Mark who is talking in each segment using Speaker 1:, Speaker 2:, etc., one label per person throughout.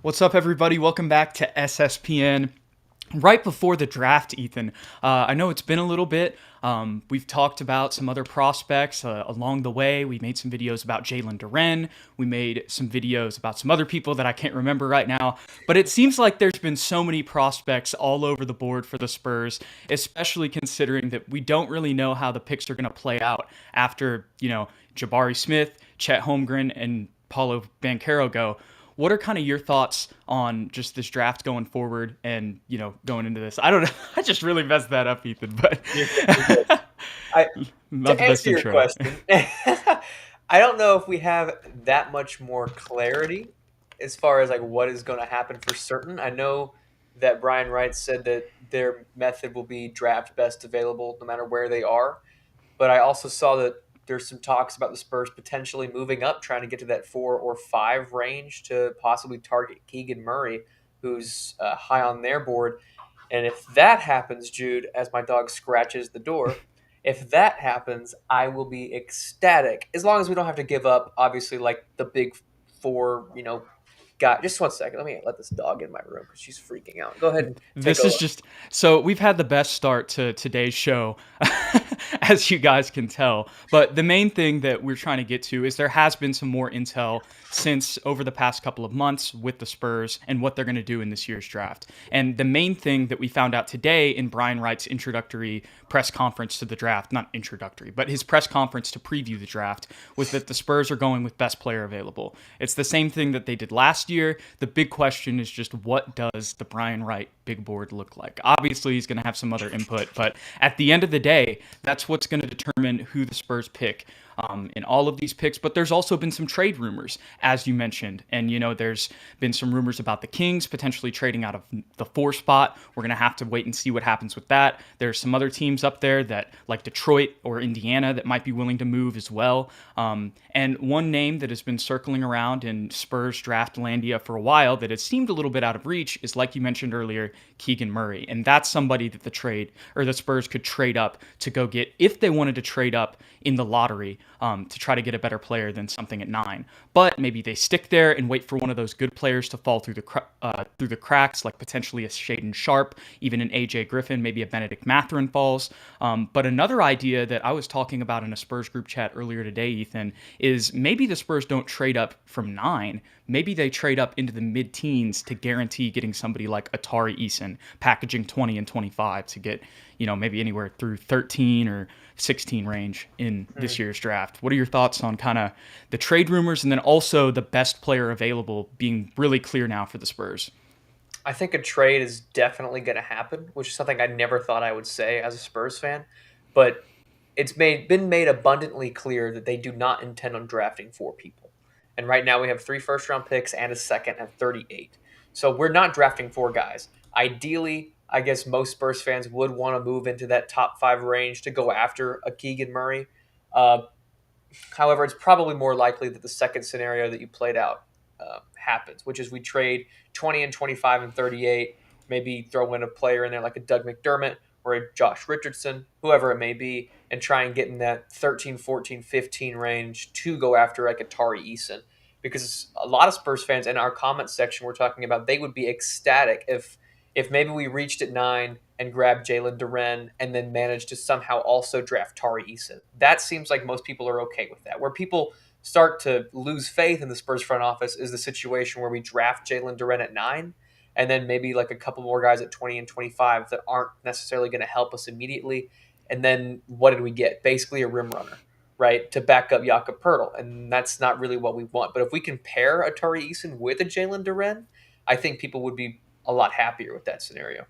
Speaker 1: What's up, everybody? Welcome back to SSPN. Right before the draft, Ethan, I know it's been a little bit. We've talked about some other prospects along the way. We made some videos about Jalen Duren. We made some videos about some other people that I can't remember right now. But it seems like there's been so many prospects all over the board for the Spurs, especially considering that we don't really know how the picks are going to play out after, Jabari Smith, Chet Holmgren, and Paulo Banchero go. What are kind of your thoughts on just this draft going forward and, going into this? I don't know. I just really messed that up, Ethan, but
Speaker 2: You're good. I,
Speaker 1: not
Speaker 2: to
Speaker 1: the best
Speaker 2: answer your
Speaker 1: intro.
Speaker 2: question, I don't know if we have that much more clarity as far as like what is going to happen for certain. I know that Brian Wright said that their method will be draft best available no matter where they are, but I also saw that there's some talks about the Spurs potentially moving up, trying to get to that 4 or 5 range to possibly target Keegan Murray, who's high on their board. And if that happens, Jude, as my dog scratches the door, if that happens, I will be ecstatic. As long as we don't have to give up, obviously, like the big four, guy. Just 1 second. Let me let this dog in my room because she's freaking out. Go ahead and take
Speaker 1: This is
Speaker 2: over.
Speaker 1: just so we've had the best start to today's show, as you guys can tell. But the main thing that we're trying to get to is there has been some more intel since over the past couple of months with the Spurs and what they're going to do in this year's draft. And the main thing that we found out today in Brian Wright's introductory press conference to the draft, not introductory, but his press conference to preview the draft, was that the Spurs are going with best player available. It's the same thing that they did last year. The big question is just what does the Brian Wright big board look like? Obviously, he's going to have some other input, but at the end of the day, that's what's going to determine who the Spurs pick in all of these picks. But there's also been some trade rumors, as you mentioned. And, there's been some rumors about the Kings potentially trading out of the 4 spot. We're going to have to wait and see what happens with that. There's some other teams up there that, like Detroit or Indiana, that might be willing to move as well. And one name that has been circling around in Spurs draft landia for a while that has seemed a little bit out of reach is, like you mentioned earlier, Keegan Murray. And that's somebody that the Spurs could trade up to go get if they wanted to trade up in the lottery to try to get a better player than something at 9. But maybe they stick there and wait for one of those good players to fall through the cracks, like potentially a Shaedon Sharpe, even an AJ Griffin, maybe a Benedict Mathurin falls. But another idea that I was talking about in a Spurs group chat earlier today, Ethan, is maybe the Spurs don't trade up from 9. Maybe they trade up into the mid-teens to guarantee getting somebody like Atari Eason, packaging 20 and 25 to get, maybe anywhere through 13 or 16 range in this year's draft. What are your thoughts on kind of the trade rumors and then also the best player available being really clear now for the Spurs?
Speaker 2: I think a trade is definitely going to happen, which is something I never thought I would say as a Spurs fan. But been made abundantly clear that they do not intend on drafting 4 people. And right now we have 3 first-round picks and a second at 38. So we're not drafting 4 guys. Ideally, I guess most Spurs fans would want to move into that top 5 range to go after a Keegan Murray. Uh, However, it's probably more likely that the second scenario that you played out happens, which is we trade 20 and 25 and 38, maybe throw in a player in there like a Doug McDermott or a Josh Richardson, whoever it may be, and try and get in that 13, 14, 15 range to go after like Atari Eason. Because a lot of Spurs fans in our comment section were talking about they would be ecstatic if maybe we reached at 9 and grabbed Jalen Duren and then managed to somehow also draft Tari Eason. That seems like most people are okay with that. Where people start to lose faith in the Spurs front office is the situation where we draft Jalen Duren at 9 and then maybe like a couple more guys at 20 and 25 that aren't necessarily going to help us immediately. And then what did we get? Basically a rim runner, right, to back up Jakob Pertl. And that's not really what we want. But if we can pair a Tari Eason with a Jalen Duren, I think people would be a lot happier with that scenario.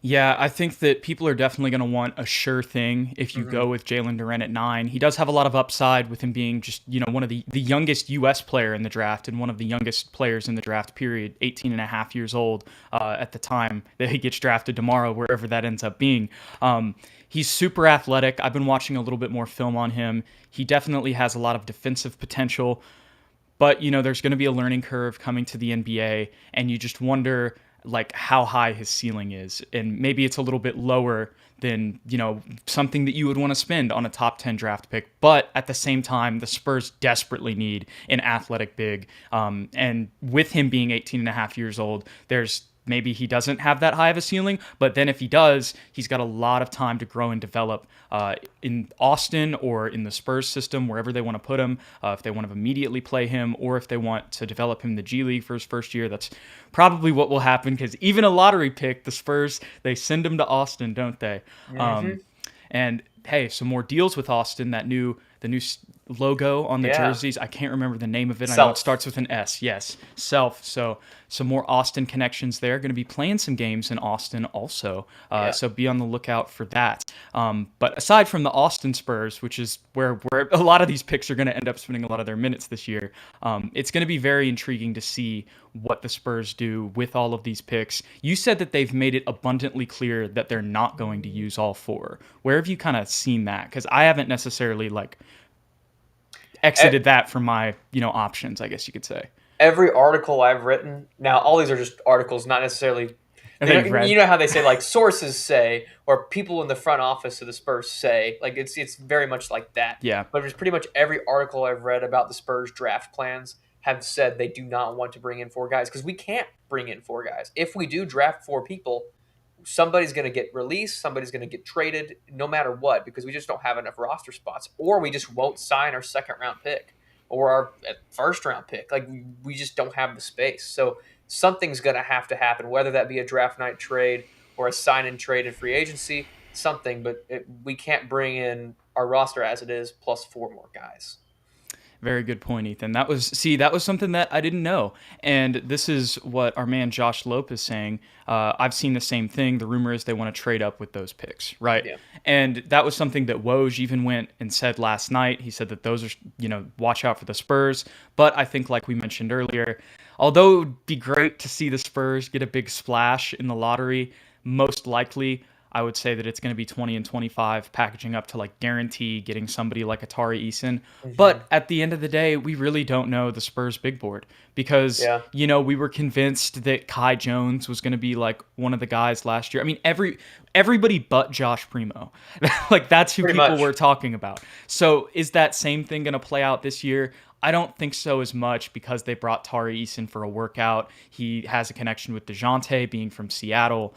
Speaker 1: Yeah, I think that people are definitely going to want a sure thing if you
Speaker 2: Mm-hmm.
Speaker 1: go with Jalen Duren at 9. He does have a lot of upside with him being just, one of the youngest U.S. player in the draft and one of the youngest players in the draft period, 18 and a half years old at the time that he gets drafted tomorrow, wherever that ends up being. He's super athletic. I've been watching a little bit more film on him. He definitely has a lot of defensive potential. But, there's going to be a learning curve coming to the NBA, and you just wonder like how high his ceiling is, and maybe it's a little bit lower than something that you would want to spend on a top 10 draft pick. But at the same time, the Spurs desperately need an athletic big, and with him being 18 and a half years old, there's maybe he doesn't have that high of a ceiling, but then if he does, he's got a lot of time to grow and develop in Austin or in the Spurs system, wherever they want to put him. If they want to immediately play him, or if they want to develop him in the G League for his first year, that's probably what will happen, because even a lottery pick, the Spurs, they send him to Austin, don't they?
Speaker 2: Mm-hmm.
Speaker 1: And hey, some more deals with Austin. The new logo on the
Speaker 2: Yeah.
Speaker 1: jerseys. I can't remember the name of it. I know it
Speaker 2: Self.
Speaker 1: starts with an S. Yes, Self. So some more Austin connections there. Going to be playing some games in Austin also.
Speaker 2: Yeah.
Speaker 1: So be on the lookout for that. But aside from the Austin Spurs, which is where a lot of these picks are going to end up spending a lot of their minutes this year, it's going to be very intriguing to see what the Spurs do with all of these picks. You said that they've made it abundantly clear that they're not going to use all four. Where have you kind of seen that? Because I haven't necessarily exited that from my options, I guess you could say.
Speaker 2: Every article I've written, now all these are just articles, not necessarily.
Speaker 1: And then you've read.
Speaker 2: You know how they say like sources say, or people in the front office of the Spurs say, like it's very much like that.
Speaker 1: Yeah.
Speaker 2: But it's pretty much every article I've read about the Spurs draft plans have said they do not want to bring in four guys, because we can't bring in four guys. If we do draft four people, somebody's going to get released, somebody's going to get traded, no matter what, because we just don't have enough roster spots, or we just won't sign our second round pick or our first round pick. Like we just don't have the space. So something's going to have to happen, whether that be a draft night trade or a sign and trade in free agency, something. But we can't bring in our roster as it is plus four more guys.
Speaker 1: Very good point, Ethan. That was something that I didn't know, and this is what our man Josh Lope is saying. I've seen the same thing. The rumor is they want to trade up with those picks, right?
Speaker 2: Yeah.
Speaker 1: And that was something that Woj even went and said last night. He said that those are, watch out for the Spurs. But I think, like we mentioned earlier, although it would be great to see the Spurs get a big splash in the lottery, most likely I would say that it's going to be 20 and 25, packaging up to guarantee getting somebody like Atari Eason.
Speaker 2: Mm-hmm.
Speaker 1: But at the end of the day, we really don't know the Spurs big board, because, we were convinced that Kai Jones was going to be one of the guys last year. I mean, everybody but Josh Primo. That's who
Speaker 2: Pretty
Speaker 1: people
Speaker 2: much
Speaker 1: were talking about. So is that same thing going to play out this year? I don't think so as much, because they brought Tari Eason for a workout. He has a connection with DeJounte, being from Seattle,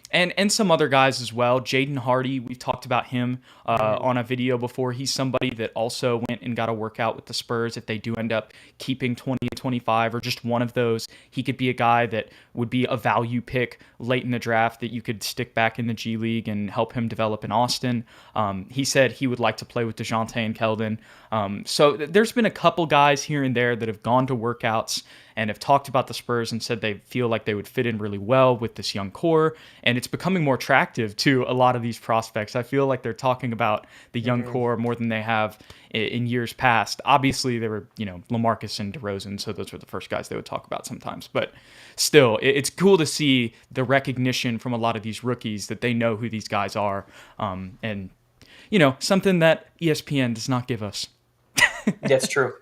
Speaker 1: and some other guys as well. Jaden Hardy, we've talked about him on a video before. He's somebody that also went and got a workout with the Spurs. If they do end up keeping 20 to 25 or just one of those, he could be a guy that would be a value pick late in the draft that you could stick back in the G League and help him develop in Austin. He said he would like to play with DeJounte and Keldon. So there's been a couple guys here and there that have gone to workouts and have talked about the Spurs and said they feel like they would fit in really well with this young core, and it's becoming more attractive to a lot of these prospects. I feel like they're talking about the young core more than they have in years past. Obviously, they were, LaMarcus and DeRozan, so those were the first guys they would talk about sometimes. But still, it's cool to see the recognition from a lot of these rookies that they know who these guys are, and something that ESPN does not give us.
Speaker 2: That's true.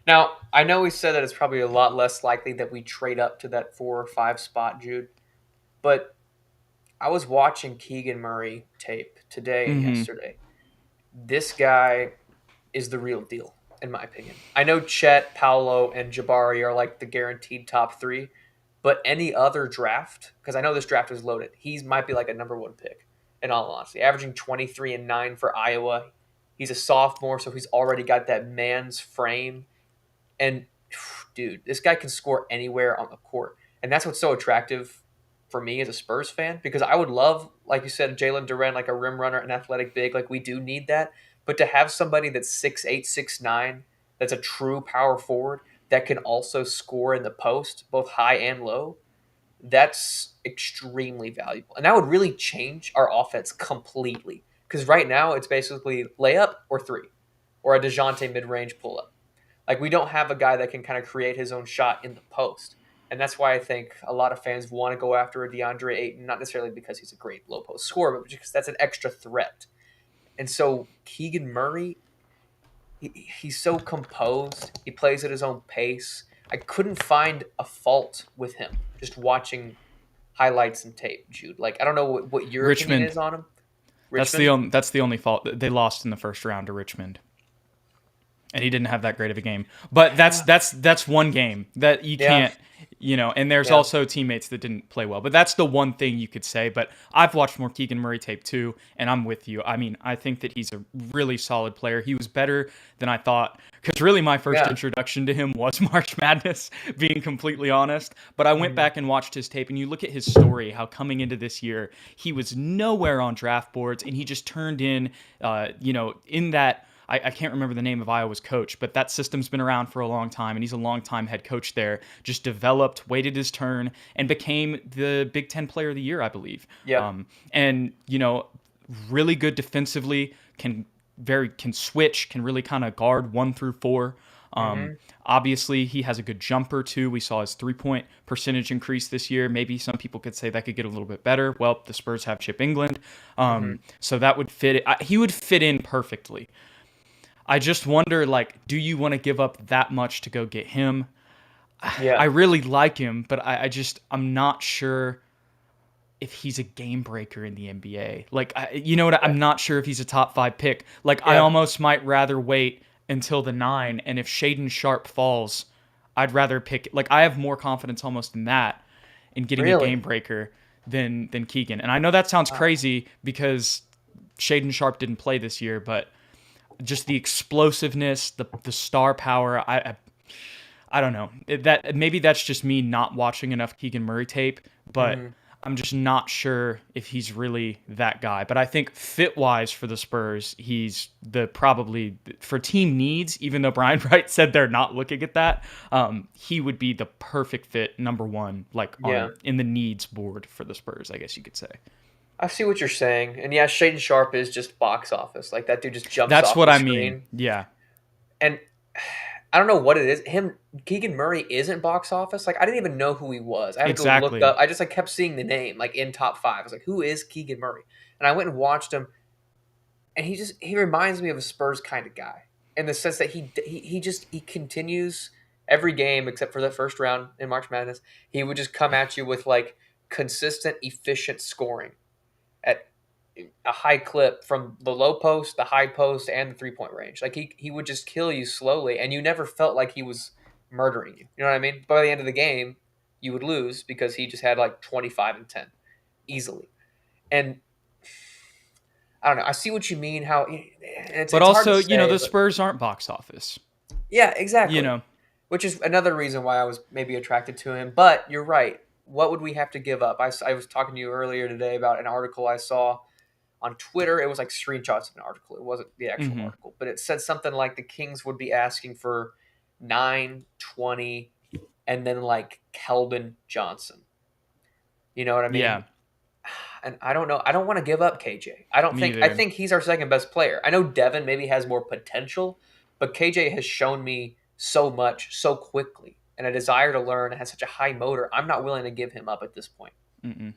Speaker 2: Now, I know we said that it's probably a lot less likely that we trade up to that 4 or 5 spot, Jude. But I was watching Keegan Murray tape today and yesterday. This guy is the real deal, in my opinion. I know Chet, Paolo, and Jabari are the guaranteed top 3, but any other draft, because I know this draft is loaded, he might be a number 1 pick, in all honesty. Averaging 23 and 9 for Iowa. He's a sophomore, so he's already got that man's frame. And, dude, this guy can score anywhere on the court. And that's what's so attractive for me as a Spurs fan, because I would love, like you said, Jalen Duren, a rim runner, an athletic big. We do need that. But to have somebody that's 6'8", 6'9", that's a true power forward that can also score in the post, both high and low, that's extremely valuable. And that would really change our offense completely. Because right now it's basically layup or 3 or a DeJounte mid-range pull-up. We don't have a guy that can kind of create his own shot in the post. And that's why I think a lot of fans want to go after a DeAndre Ayton, not necessarily because he's a great low post scorer, but because that's an extra threat. And so Keegan Murray, he's so composed. He plays at his own pace. I couldn't find a fault with him just watching highlights and tape, Jude? Like, I don't know what your opinion
Speaker 1: Richmond.
Speaker 2: is on him. Richmond?
Speaker 1: That's the only fault. They lost in the first round to Richmond, and he didn't have that great of a game. But
Speaker 2: Yeah.
Speaker 1: that's one game that you
Speaker 2: Yeah.
Speaker 1: can't, and there's
Speaker 2: Yeah.
Speaker 1: also teammates that didn't play well. But that's the one thing you could say. But I've watched more Keegan Murray tape too, and I'm with you. I mean, I think that he's a really solid player. He was better than I thought, because really my first
Speaker 2: Yeah.
Speaker 1: introduction to him was March Madness, being completely honest. But I went
Speaker 2: Mhm.
Speaker 1: back and watched his tape, and you look at his story, how coming into this year, he was nowhere on draft boards, and he just turned in, in that. I can't remember the name of Iowa's coach, but that system's been around for a long time, and he's a long-time head coach there. Just developed, waited his turn, and became the Big Ten Player of the Year, I believe.
Speaker 2: Yeah.
Speaker 1: And really good defensively, can switch, can really kind of guard 1 through 4.
Speaker 2: Mhm.
Speaker 1: Obviously, he has a good jumper too. We saw his 3-point percentage increase this year. Maybe some people could say that could get a little bit better. Well, the Spurs have Chip England,
Speaker 2: Mhm.
Speaker 1: so that would fit. He would fit in perfectly. I just wonder, like, do you want to give up that much to go get him? I
Speaker 2: Yeah.
Speaker 1: really like him, but I'm not sure if he's a game breaker in the NBA. Like, you know what?
Speaker 2: Yeah.
Speaker 1: I'm not sure if he's a top 5 pick. Like, I
Speaker 2: Yeah.
Speaker 1: almost might rather wait until the 9, and if Shaedon Sharpe falls, I'd rather pick. Like, I have more confidence almost in that, in getting a game
Speaker 2: Really?
Speaker 1: breaker than Keegan. And I know that sounds
Speaker 2: Wow.
Speaker 1: crazy because Shaedon Sharpe didn't play this year, but just the explosiveness, the star power. I don't know. That maybe that's just me not watching enough Keegan Murray tape, but
Speaker 2: Mhm.
Speaker 1: I'm just not sure if he's really that guy. But I think fit wise for the Spurs, he's the probably for team needs. Even though Brian Wright said they're not looking at that, he would be the perfect fit, number one, like
Speaker 2: Yeah.
Speaker 1: on in the needs board for the Spurs, I guess you could say.
Speaker 2: I see what you're saying. And yeah, Shaden Sharp is just box office. Like that dude just jumps
Speaker 1: That's
Speaker 2: off
Speaker 1: what
Speaker 2: the
Speaker 1: I mean.
Speaker 2: screen.
Speaker 1: Yeah,
Speaker 2: And I don't know what it is. Keegan Murray isn't box office. Like I didn't even know who he was. I had to go look
Speaker 1: exactly.
Speaker 2: up. I just like kept seeing the name like in top five. I was like, who is Keegan Murray? And I went and watched him, and he reminds me of a Spurs kind of guy in the sense that he continues every game except for the first round in March Madness. He would just come at you with like consistent, efficient scoring at a high clip from the low post, the high post, and the 3-point range. Like he would just kill you slowly, and you never felt like he was murdering you. You know what I mean? By the end of the game, you would lose because he just had like 25 and 10 easily. And I don't know. I see what you mean. How
Speaker 1: But
Speaker 2: it's hard to
Speaker 1: also,
Speaker 2: say,
Speaker 1: the
Speaker 2: but
Speaker 1: Spurs aren't box office.
Speaker 2: yeah,
Speaker 1: You
Speaker 2: exactly.
Speaker 1: know,
Speaker 2: Which is another reason why I was maybe attracted to him. But you're right. What would we have to give up? I was talking to you earlier today about an article I saw on Twitter. It was like screenshots of an article. It wasn't the actual
Speaker 1: hmm
Speaker 2: article, but it said something like the Kings would be asking for 9, 20, and then like Keldon Johnson. You know what I mean?
Speaker 1: yeah,
Speaker 2: And I don't know. I don't want to give up KJ. I don't
Speaker 1: me
Speaker 2: think. I
Speaker 1: either.
Speaker 2: think he's our second best player. I know Devin maybe has more potential, but KJ has shown me so much so quickly and a desire to learn and has such a high motor. I'm not willing to give him up at this point.
Speaker 1: Mm-mm.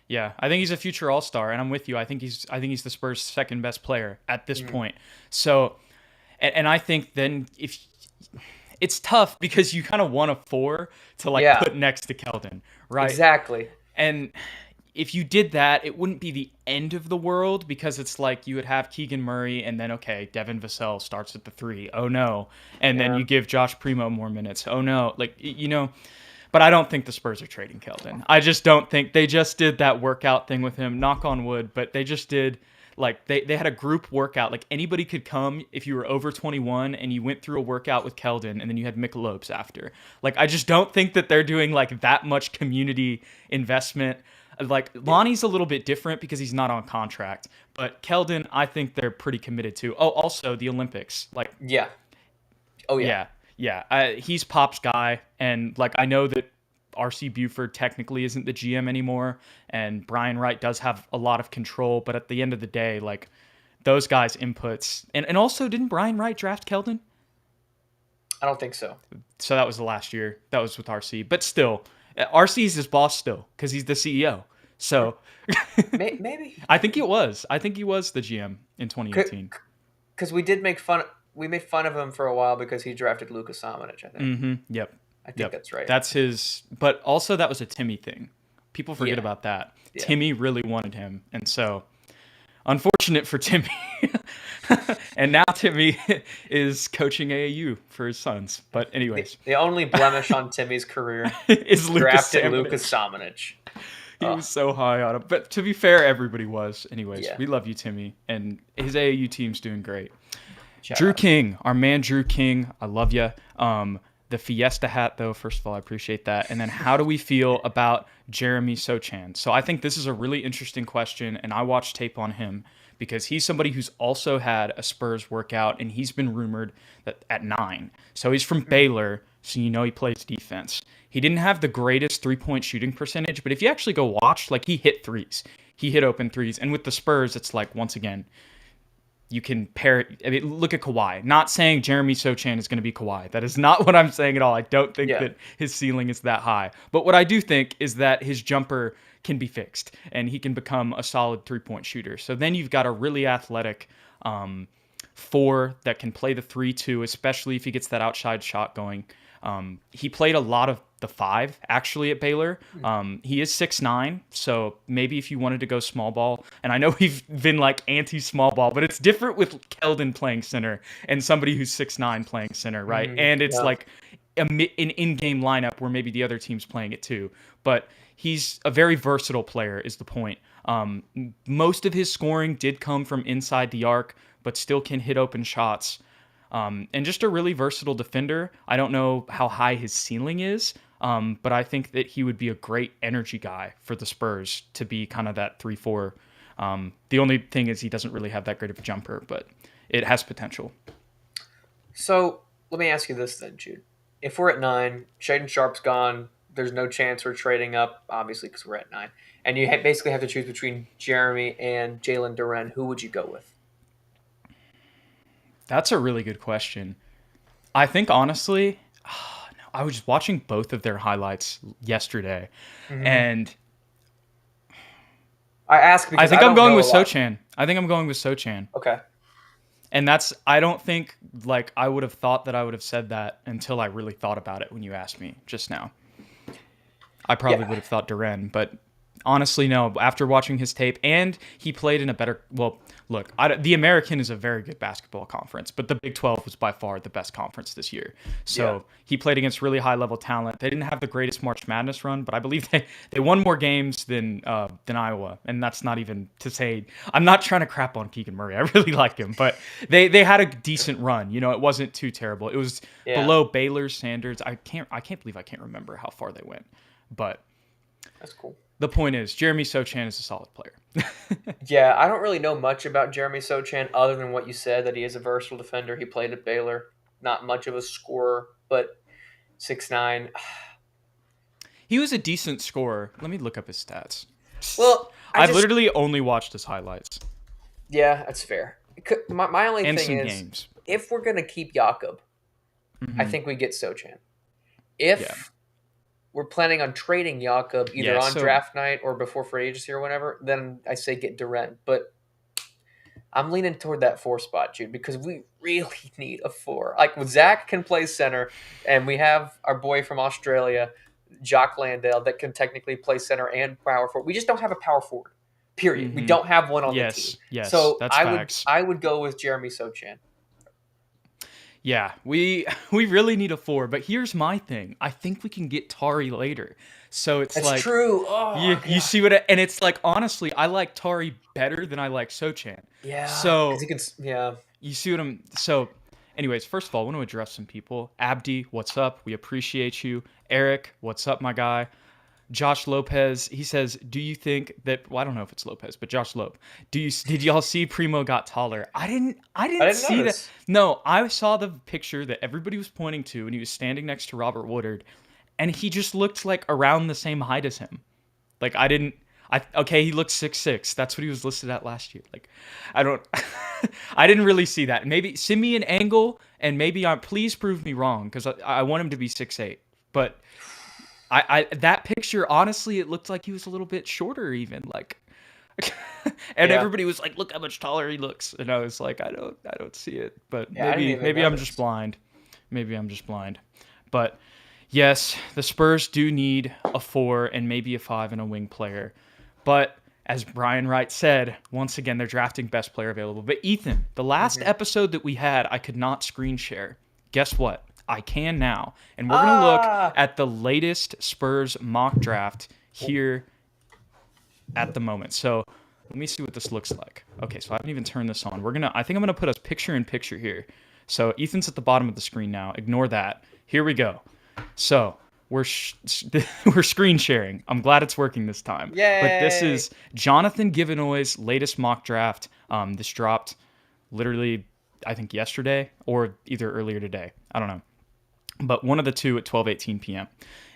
Speaker 1: Yeah, I think he's a future All Star, and I'm with you. I think he's the Spurs' second best player at this
Speaker 2: Mm,
Speaker 1: point. So, and I think then if it's tough because you kind of want a 4 to like
Speaker 2: yeah,
Speaker 1: put next to Keldon, right?
Speaker 2: exactly.
Speaker 1: And if you did that, it wouldn't be the end of the world because it's like you would have Keegan Murray and then, okay, Devin Vassell starts at the 3. Oh, no. And then
Speaker 2: Yeah.
Speaker 1: you give Josh Primo more minutes. Oh, no. Like, but I don't think the Spurs are trading Keldon. I just don't think they just did that workout thing with him, knock on wood, but they just did. Like they had a group workout. Like anybody could come if you were over 21 and you went through a workout with Keldon and then you had Michelob's after. Like I just don't think that they're doing like that much community investment. Like Lonnie's a little bit different because he's not on contract, but Keldon I think they're pretty committed to. Oh, also the Olympics. Like
Speaker 2: Yeah. Oh yeah.
Speaker 1: yeah. He's Pop's guy, and like I know that RC Buford technically isn't the GM anymore, and Brian Wright does have a lot of control. But at the end of the day, like those guys' inputs, and also didn't Brian Wright draft Keldon?
Speaker 2: I don't think so.
Speaker 1: So that was the last year. That was with RC, but still, RC's his boss still because he's the CEO. So
Speaker 2: Maybe
Speaker 1: I think it was. I think he was the GM in 2018.
Speaker 2: because we did make fun. We made fun of him for a while because he drafted Luka Samanic. I think.
Speaker 1: Mm-hmm. Yep.
Speaker 2: I think
Speaker 1: Yep.
Speaker 2: that's right.
Speaker 1: That's his. But also that was a Timmy thing. People forget
Speaker 2: Yeah.
Speaker 1: about that.
Speaker 2: Yeah.
Speaker 1: Timmy really wanted him, and so unfortunate for Timmy. And now Timmy is coaching AAU for his sons. But anyways,
Speaker 2: The only blemish on Timmy's career,
Speaker 1: is Lucas
Speaker 2: drafted
Speaker 1: Samanic.
Speaker 2: Lucas Samanic.
Speaker 1: He
Speaker 2: Oh,
Speaker 1: was so high on him. But to be fair, everybody was. Anyways,
Speaker 2: yeah.
Speaker 1: we love you, Timmy. And his AAU team's doing great.
Speaker 2: Shout
Speaker 1: Drew
Speaker 2: out.
Speaker 1: King, our man Drew King. I love you. The Fiesta hat, though, first of all, I appreciate that. And then how do we feel about Jeremy Sochan? So I think this is a really interesting question, and I watched tape on him because he's somebody who's also had a Spurs workout, and he's been rumored that at 9. So he's from Baylor, so you know he plays defense. He didn't have the greatest three-point shooting percentage, but if you actually go watch, like, he hit threes. He hit open threes. And with the Spurs, it's like, once again, you can pair it. I mean, look at Kawhi. Not saying Jeremy Sochan is going to be Kawhi. That is not what I'm saying at all. I don't think that his ceiling is that high. But what I do think is that his jumper can be fixed and he can become a solid three-point shooter. So then you've got a really athletic 4 that can play the 3-2, especially if he gets that outside shot going. He played a lot of the 5 actually at Baylor. He is 6'9", so maybe if you wanted to go small ball, and I know we've been like anti-small ball, but it's different with Keldon playing center and somebody who's 6'9" playing center, right? And it's like an in-game lineup where maybe the other team's playing it too. But he's a very versatile player is the point. Most of his scoring did come from inside the arc, but still can hit open shots. And just a really versatile defender. I don't know how high his ceiling is, but I think that he would be a great energy guy for the Spurs to be kind of that 3-4. The only thing is he doesn't really have that great of a jumper, but it has potential.
Speaker 2: So let me ask you this then, Jude. If we're at 9, Shaedon Sharpe's gone, there's no chance we're trading up, obviously, because we're at 9. And you basically have to choose between Jeremy and Jalen Duren. Who would you go with?
Speaker 1: That's a really good question. I think, honestly, I was watching both of their highlights yesterday, and
Speaker 2: I ask because
Speaker 1: I think
Speaker 2: I
Speaker 1: I'm
Speaker 2: don't
Speaker 1: going
Speaker 2: know
Speaker 1: with
Speaker 2: a lot.
Speaker 1: Sochan. I think I'm going with Sochan.
Speaker 2: Okay.
Speaker 1: And I don't think, like, I would have thought that I would have said that until I really thought about it when you asked me just now. I probably would have thought Duren, but honestly, no. After watching his tape, and he played in a better, well, look, the American is a very good basketball conference, but the Big 12 was by far the best conference this year. So he played against really high-level talent. They didn't have the greatest March Madness run, but I believe they won more games than Iowa, and that's not even to say, I'm not trying to crap on Keegan Murray. I really like him, but they had a decent run. You know, it wasn't too terrible. It was below Baylor's standards. I can't believe I can't remember how far they went, but
Speaker 2: That's cool.
Speaker 1: the point is, Jeremy Sochan is a solid player.
Speaker 2: Yeah, I don't really know much about Jeremy Sochan other than what you said, that he is a versatile defender. He played at Baylor. Not much of a scorer, but 6'9".
Speaker 1: He was a decent scorer. Let me look up his stats.
Speaker 2: Well,
Speaker 1: I've literally only watched his highlights.
Speaker 2: Yeah, that's fair. My only
Speaker 1: and
Speaker 2: thing
Speaker 1: some
Speaker 2: is,
Speaker 1: games.
Speaker 2: If we're going to keep Jakob, I think we get Sochan. If we're planning on trading Jakob either on draft night or before free agency or whatever, then I say get Duren. But I'm leaning toward that 4 spot, Jude, because we really need a 4. Like, Zach can play center, and we have our boy from Australia, Jock Landale, that can technically play center and power forward. We just don't have a power forward, period. We don't have one on the team.
Speaker 1: Yes,
Speaker 2: so
Speaker 1: that's facts.
Speaker 2: I would go with Jeremy Sochan.
Speaker 1: Yeah, we really need a 4, but here's my thing. I think we can get Tari later. So it's
Speaker 2: That's true. Oh,
Speaker 1: you see and it's like, honestly, I like Tari better than I like Sochan.
Speaker 2: Yeah.
Speaker 1: So
Speaker 2: yeah.
Speaker 1: You see what I'm so anyways, first of all, I want to address some people. Abdi, what's up? We appreciate you. Eric, what's up, my guy? Josh Lopez, he says, do you think that, well, I don't know if it's Lopez, but Josh Lope, did y'all see Primo got taller? I didn't see
Speaker 2: notice.
Speaker 1: that. No, I saw the picture that everybody was pointing to, and he was standing next to Robert Woodard, and he just looked like around the same height as him. Like, okay, he looked 6'6". That's what he was listed at last year. Like, I didn't really see that. Maybe send me an angle, and maybe please prove me wrong, because I want him to be 6'8". But that picture, honestly, it looked like he was a little bit shorter even, like, and everybody was like, look how much taller he looks. And I was like, I don't see it, but maybe I'm just blind. Maybe I'm just blind. But Yes, the Spurs do need a 4 and maybe a 5 and a wing player. But as Brian Wright said, once again, they're drafting best player available. But Ethan, the last
Speaker 2: Hmm.
Speaker 1: episode that we had, I could not screen share. Guess what? I can now. And we're going to look
Speaker 2: Ah,
Speaker 1: at the latest Spurs mock draft here at the moment. So let me see what this looks like. Okay, so I haven't even turned this on. I think I'm gonna put us picture in picture here. So Ethan's at the bottom of the screen now. Ignore that. Here we go. So we're screen sharing. I'm glad it's working this time. But this
Speaker 2: yay!
Speaker 1: is Jonathan Givenoy's latest mock draft. This dropped literally, I think yesterday or either earlier today. I don't know, but one of the two at 12:18 p.m.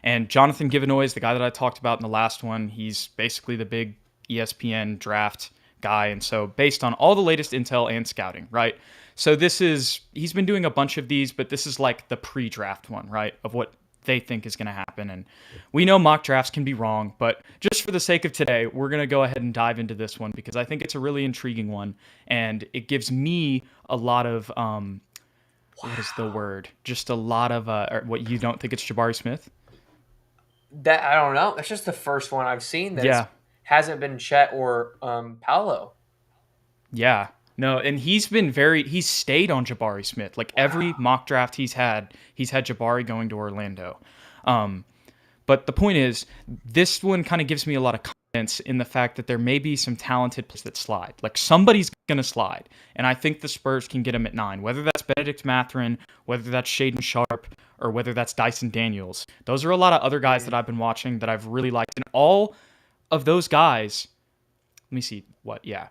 Speaker 1: And Jonathan Givenoy is the guy that I talked about in the last one. He's basically the big ESPN draft guy, and so based on all the latest intel and scouting, right? So he's been doing a bunch of these, but this is like the pre-draft one, right? Of what they think is going to happen. And we know mock drafts can be wrong, but just for the sake of today, we're going to go ahead and dive into this one because I think it's a really intriguing one, and it gives me a lot of what is the word? Just a lot of what you don't think it's Jabari Smith?
Speaker 2: That I don't know. That's just the first one I've seen that
Speaker 1: Yeah,
Speaker 2: hasn't been Chet or Paolo.
Speaker 1: yeah. No, and he's stayed on Jabari Smith. Like every
Speaker 2: Wow.
Speaker 1: mock draft he's had Jabari going to Orlando. Um, but the point is, this one kind of gives me a lot of confidence in the fact that there may be some talented players that slide. Like somebody's going to slide. And I think the Spurs can get him at 9, whether that's Benedict Mathurin, whether that's Shaedon Sharpe, or whether that's Dyson Daniels. Those are a lot of other guys that
Speaker 2: Mm.
Speaker 1: I've been watching that I've really liked. And all of those guys, let me see what, yeah.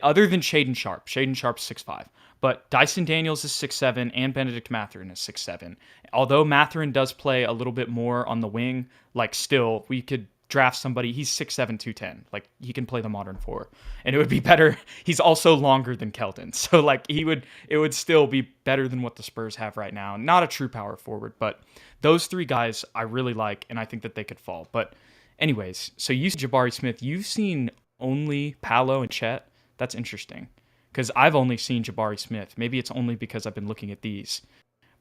Speaker 1: Other than Shaedon Sharpe's 6'5", but Dyson Daniels is 6'7", and Benedict Mathurin is 6'7". Although Mathurin does play a little bit more on the wing, like still we could draft somebody. He's 6'7", 210. Like he can play the modern 4, and it would be better. He's also longer than Keldon, so like it would still be better than what the Spurs have right now. Not a true power forward, but those three guys I really like, and I think that they could fall. But anyways, so you see Jabari Smith, you've seen only Paolo and Chet. That's interesting because I've only seen Jabari Smith. Maybe it's only because I've been looking at these,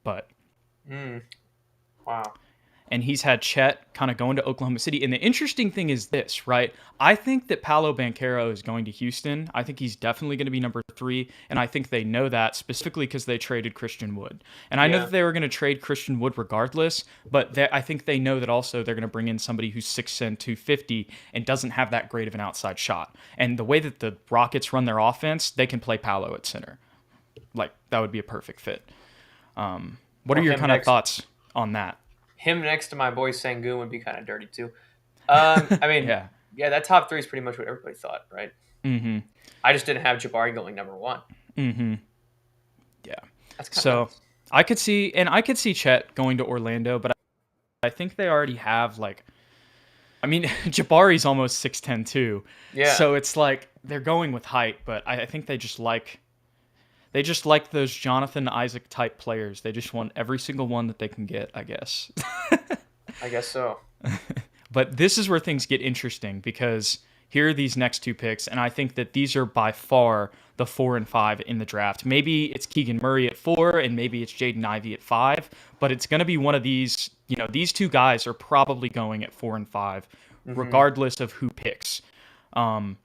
Speaker 1: but
Speaker 2: Mm. Wow.
Speaker 1: and he's had Chet kind of going to Oklahoma City. And the interesting thing is this, right? I think that Paolo Banchero is going to Houston. I think he's definitely going to be number 3, and I think they know that specifically because they traded Christian Wood. And I know
Speaker 2: Yeah.
Speaker 1: that they were going to trade Christian Wood regardless, but I think they know that also they're going to bring in somebody who's 6'10", 250 and doesn't have that great of an outside shot. And the way that the Rockets run their offense, they can play Paolo at center. Like, that would be a perfect fit. What are
Speaker 2: Well,
Speaker 1: your kind of thoughts on that?
Speaker 2: him next to my boy Sangoon would be kind of dirty too. I mean,
Speaker 1: Yeah.
Speaker 2: yeah, that top three is pretty much what everybody thought, right?
Speaker 1: Mm-hmm.
Speaker 2: I just didn't have Jabari going number 1.
Speaker 1: Mm-hmm. Yeah.
Speaker 2: That's kind of
Speaker 1: So
Speaker 2: nuts.
Speaker 1: I could see Chet going to Orlando, but I think they already have like, I mean, Jabari's almost 6'10" too.
Speaker 2: Yeah.
Speaker 1: So it's like they're going with height, but I think they just like those Jonathan Isaac type players. They just want every single one that they can get, I guess.
Speaker 2: I guess so.
Speaker 1: But this is where things get interesting because here are these next 2 picks, and I think that these are by far the 4 and 5 in the draft. Maybe it's Keegan Murray at 4, and maybe it's Jaden Ivey at 5, but it's going to be one of these. You know, these 2 guys are probably going at 4 and 5,
Speaker 2: Hmm.
Speaker 1: regardless of who picks. Um,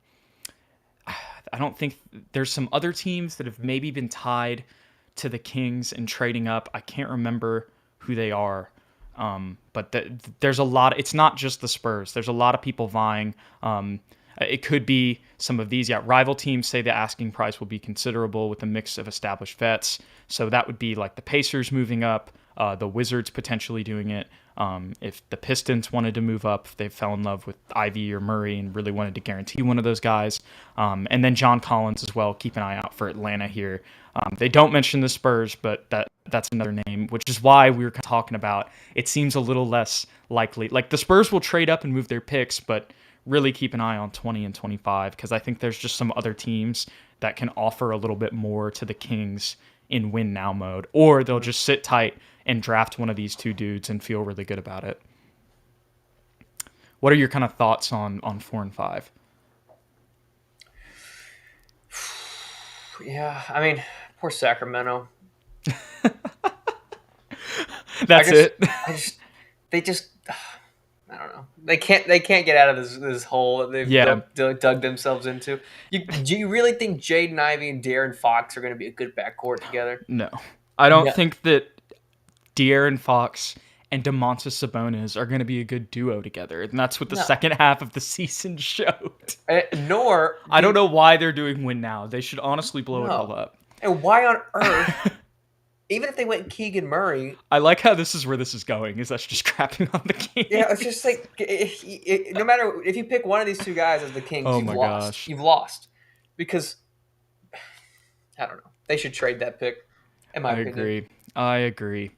Speaker 1: I don't think there's some other teams that have maybe been tied to the Kings and trading up. I can't remember who they are. But there's a lot. It's not just the Spurs. There's a lot of people vying. It could be some of these. Yeah, rival teams say the asking price will be considerable with a mix of established vets. So that would be like the Pacers moving up, the Wizards potentially doing it. If the Pistons wanted to move up, if they fell in love with Ivy or Murray and really wanted to guarantee one of those guys. And then John Collins as well. Keep an eye out for Atlanta here. They don't mention the Spurs, but that's another name, which is why we were talking about it seems a little less likely. Like the Spurs will trade up and move their picks, but really keep an eye on 20 and 25 because I think there's just some other teams that can offer a little bit more to the Kings in win now mode, or they'll just sit tight and draft one of these 2 dudes and feel really good about it. What are your kind of thoughts on 4 and 5?
Speaker 2: Yeah, I mean, poor Sacramento. I
Speaker 1: That's
Speaker 2: just,
Speaker 1: it.
Speaker 2: I just, they just I don't know. They can't get out of this hole that they've
Speaker 1: Yeah,
Speaker 2: dug themselves into. Do you really think Jaden Ivey and De'Aaron Fox are going to be a good backcourt together?
Speaker 1: no. I don't
Speaker 2: No.
Speaker 1: think that De'Aaron Fox and Domantas Sabonis are going to be a good duo together, and that's what the
Speaker 2: No.
Speaker 1: second half of the season showed.
Speaker 2: Nor
Speaker 1: I don't know why they're doing win now. They should honestly blow it all up.
Speaker 2: And why on earth, even if they went Keegan Murray,
Speaker 1: I like how this is where this is going. Is that's just crapping on the Kings?
Speaker 2: yeah, it's just like no matter if you pick one of these two guys as the Kings,
Speaker 1: Oh
Speaker 2: you've
Speaker 1: my
Speaker 2: lost.
Speaker 1: gosh.
Speaker 2: You've lost because I don't know. They should trade that pick. In my opinion.
Speaker 1: I agree.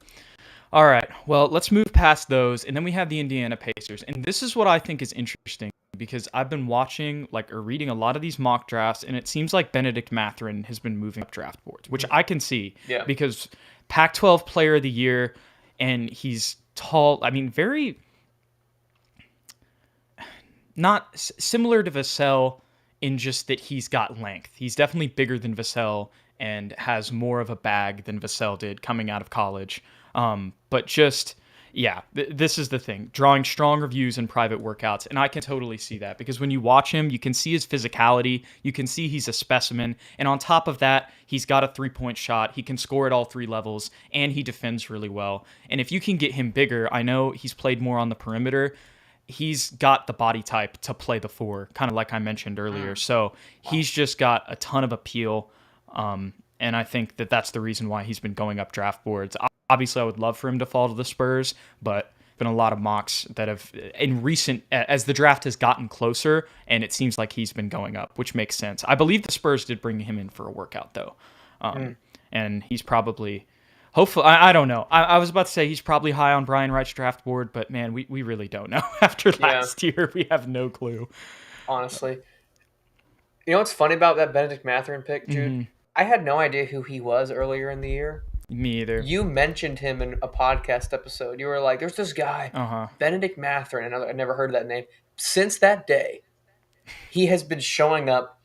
Speaker 1: All right. Well, let's move past those, and then we have the Indiana Pacers, and this is what I think is interesting because I've been watching or reading a lot of these mock drafts, and it seems like Benedict Mathurin has been moving up draft boards, which I can see because Pac-12 Player of the Year, and he's tall. I mean, very not similar to Vassell in just that he's got length. He's definitely bigger than Vassell and has more of a bag than Vassell did coming out of college. But just, this is the thing. Drawing strong reviews in private workouts, and I can totally see that because when you watch him, you can see his physicality. You can see he's a specimen. And on top of that, he's got a three-point shot. He can score at all three levels, and he defends really well. And if you can get him bigger, I know he's played more on the perimeter. He's got the body type to play the four, kind of like I mentioned earlier. So he's just got a ton of appeal. And I think that that's the reason why he's been going up draft boards. Obviously, I would love for him to fall to the Spurs, but been a lot of mocks that have, in recent, as the draft has gotten closer, and it seems like he's been going up, which makes sense. I believe the Spurs did bring him in for a workout, though. And he's probably, hopefully, I don't know. I was about to say he's probably high on Brian Wright's draft board, but man, we really don't know. After last year, we have no clue.
Speaker 2: Honestly. You know what's funny about that Benedict Mathurin pick, Jude?
Speaker 1: Mm-hmm.
Speaker 2: I had no idea who he was earlier in the year.
Speaker 1: Me either.
Speaker 2: You mentioned him in a podcast episode. You were like, there's this guy, Benedict Mathurin, and I never heard that name. Since that day, he has been showing up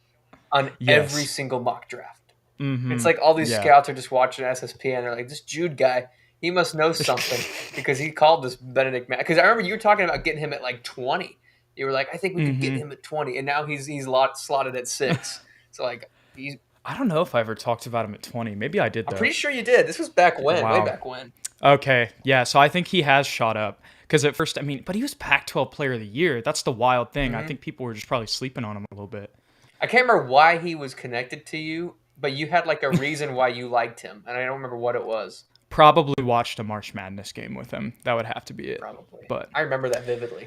Speaker 2: on every single mock draft.
Speaker 1: Mm-hmm.
Speaker 2: It's like all these scouts are just watching SSPN. They're like, this Jude guy, he must know something because he called this Benedict Mathurin. Because I remember you were talking about getting him at like 20. You were like, I think we could get him at 20. And now he's slotted at 6. So like he's...
Speaker 1: I don't know if I ever talked about him at 20. Maybe I did, though.
Speaker 2: I'm pretty sure you did. This was back when, way back when.
Speaker 1: Okay, yeah, so I think he has shot up. Because at first, I mean, but he was Pac-12 Player of the Year. That's the wild thing. I think people were just probably sleeping on him a little bit.
Speaker 2: I can't remember why he was connected to you, but you had like a reason why you liked him, and I don't remember what it was.
Speaker 1: Probably watched a March Madness game with him. That would have to be it.
Speaker 2: Probably.
Speaker 1: But
Speaker 2: I remember that vividly.